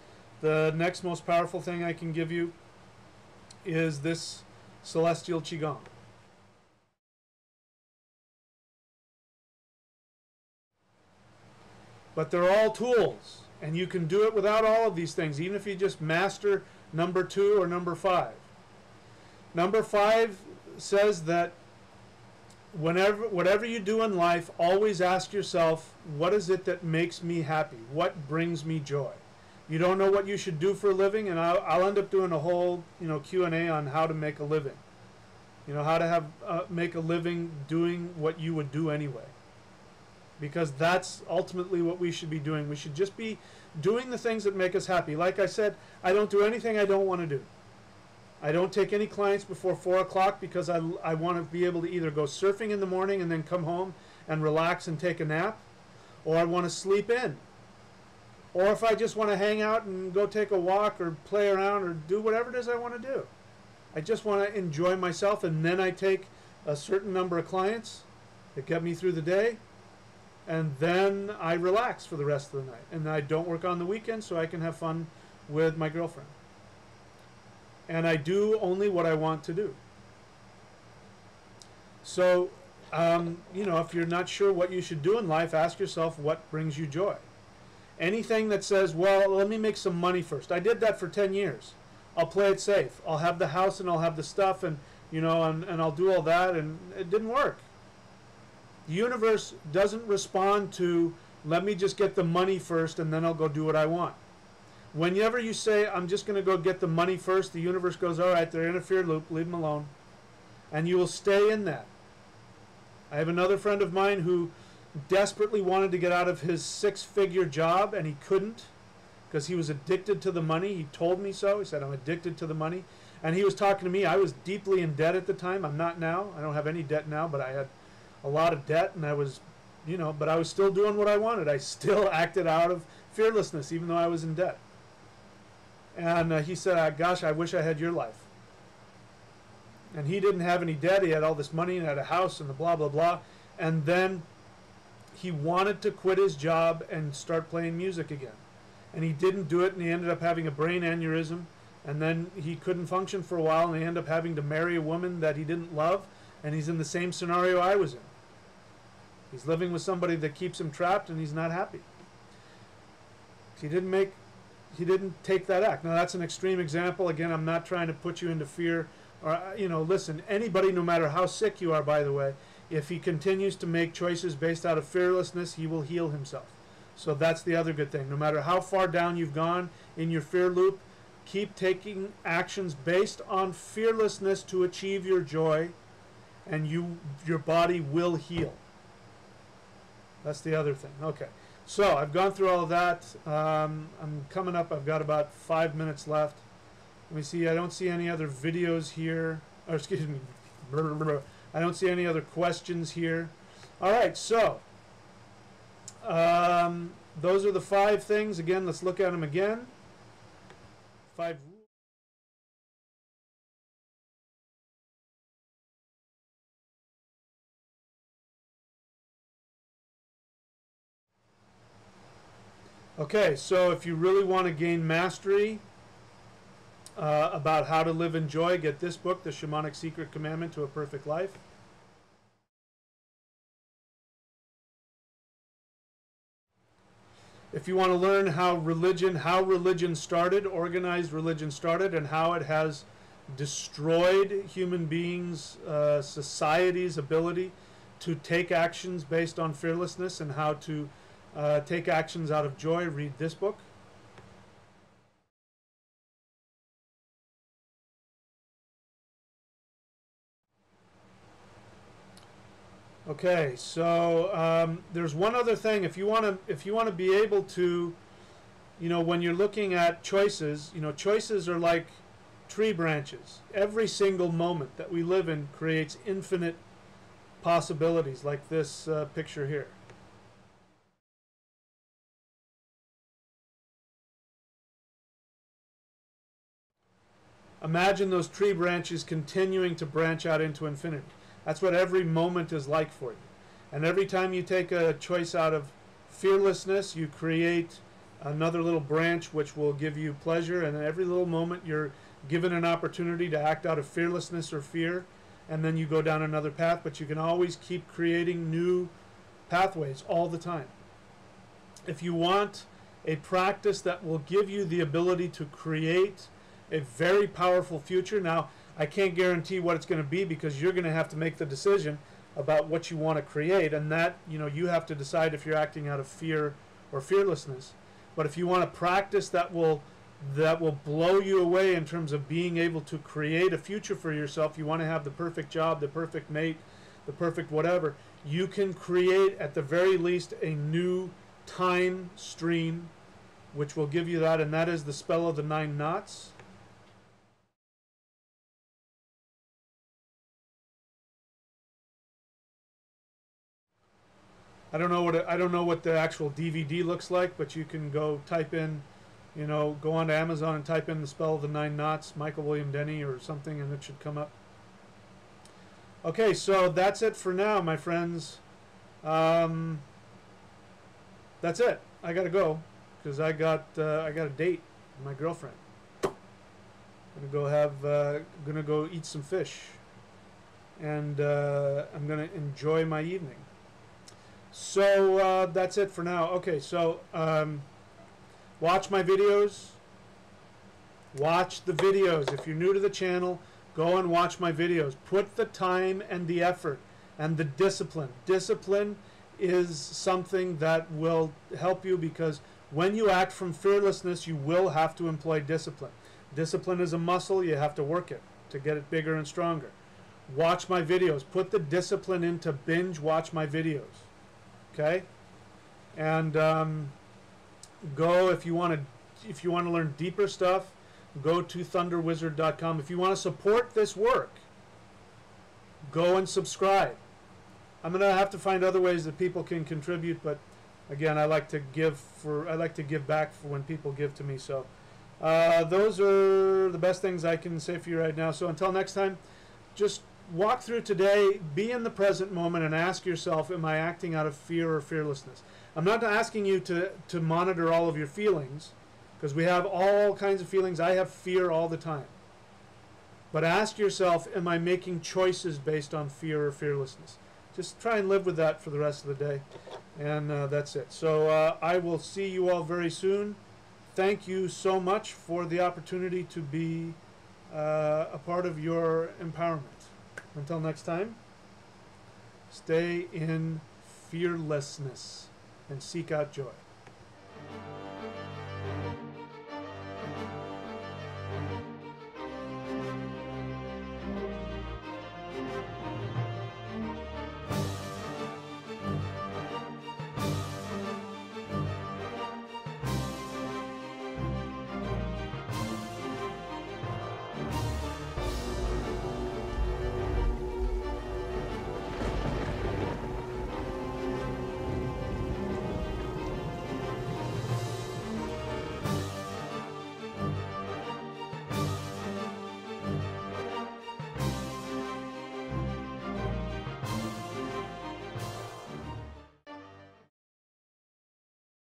the next most powerful thing I can give you is this Celestial Qigong. But they're all tools, and you can do it without all of these things, even if you just master number 2 or number 5. Number 5 says that whatever you do in life, always ask yourself, what is it that makes me happy? What brings me joy? You don't know what you should do for a living, and I'll end up doing a whole Q&A on how to make a living. How to make a living doing what you would do anyway. Because that's ultimately what we should be doing. We should just be doing the things that make us happy. Like I said, I don't do anything I don't want to do. I don't take any clients before 4 o'clock because I want to be able to either go surfing in the morning and then come home and relax and take a nap, or I want to sleep in. Or if I just want to hang out and go take a walk or play around or do whatever it is I want to do. I just want to enjoy myself, and then I take a certain number of clients that get me through the day, and then I relax for the rest of the night. And I don't work on the weekend so I can have fun with my girlfriend. And I do only what I want to do. So, if you're not sure what you should do in life, ask yourself what brings you joy. Anything that says, well, let me make some money first. I did that for 10 years. I'll play it safe. I'll have the house and I'll have the stuff and I'll do all that, and it didn't work. The universe doesn't respond to, let me just get the money first and then I'll go do what I want. Whenever you say, I'm just going to go get the money first, the universe goes, all right, they're in a fear loop, leave them alone. And you will stay in that. I have another friend of mine who desperately wanted to get out of his 6-figure job, and he couldn't because he was addicted to the money. He told me so. He said, I'm addicted to the money. And he was talking to me. I was deeply in debt at the time. I'm not now. I don't have any debt now, but I had a lot of debt, and I was, but I was still doing what I wanted. I still acted out of fearlessness, even though I was in debt. And he said, gosh, I wish I had your life. And he didn't have any debt. He had all this money and had a house and the blah, blah, blah. And then he wanted to quit his job and start playing music again. And he didn't do it, and he ended up having a brain aneurysm. And then he couldn't function for a while, and he ended up having to marry a woman that he didn't love. And he's in the same scenario I was in. He's living with somebody that keeps him trapped, and he's not happy. He didn't take that act. Now, that's an extreme example. Again, I'm not trying to put you into fear. Or, listen, anybody, no matter how sick you are, by the way, if he continues to make choices based out of fearlessness, he will heal himself. So that's the other good thing. No matter how far down you've gone in your fear loop, keep taking actions based on fearlessness to achieve your joy, and your body will heal. That's the other thing. Okay. So I've gone through all of that. I'm coming up. I've got about 5 minutes left. Let me see. I don't see any other videos here. Or excuse me. I don't see any other questions here. All right. So those are the 5 things. Again, let's look at them again. 5 rules. Okay, so if you really want to gain mastery about how to live in joy, get this book, The Shamanic Secret Commandment to a Perfect Life. If you want to learn how religion started, organized religion started, and how it has destroyed human beings, society's ability to take actions based on fearlessness, and how to take actions out of joy, read this book. Okay, so there's one other thing. If you want to be able to, when you're looking at choices, choices are like tree branches. Every single moment that we live in creates infinite possibilities, like this picture here. Imagine those tree branches continuing to branch out into infinity. That's what every moment is like for you. And every time you take a choice out of fearlessness, you create another little branch which will give you pleasure. And every little moment you're given an opportunity to act out of fearlessness or fear, and then you go down another path. But you can always keep creating new pathways all the time. If you want a practice that will give you the ability to create a very powerful future, now I can't guarantee what it's going to be, because you're going to have to make the decision about what you want to create, and that, you have to decide if you're acting out of fear or fearlessness. But if you want a practice that will blow you away in terms of being able to create a future for yourself, you want to have the perfect job, the perfect mate, the perfect whatever, you can create at the very least a new time stream which will give you that, and that is the spell of the 9 knots. I don't know what the actual DVD looks like, but you can go type in, go onto Amazon and type in the spell of the 9 knots, Michael William Denny or something, and it should come up. Okay, so that's it for now, my friends. That's it. I gotta go because I got a date with my girlfriend. Gonna go eat some fish, and I'm gonna enjoy my evening. So that's it for now. Okay, so watch my videos. Watch the videos. If you're new to the channel, go and watch my videos. Put the time and the effort and the discipline. Discipline is something that will help you, because when you act from fearlessness, you will have to employ discipline. Discipline is a muscle. You have to work it to get it bigger and stronger. Watch my videos. Put the discipline into binge watch my videos. Okay, and go if you want to learn deeper stuff. Go to thunderwizard.com. If you want to support this work, go and subscribe. I'm gonna have to find other ways that people can contribute, but again, I like to give back for when people give to me. So those are the best things I can say for you right now. So until next time, just walk through today, be in the present moment, and ask yourself, am I acting out of fear or fearlessness? I'm not asking you to monitor all of your feelings, because we have all kinds of feelings. I have fear all the time. But ask yourself, am I making choices based on fear or fearlessness? Just try and live with that for the rest of the day. And that's it. So I will see you all very soon. Thank you so much for the opportunity to be a part of your empowerment. Until next time, stay in fearlessness and seek out joy.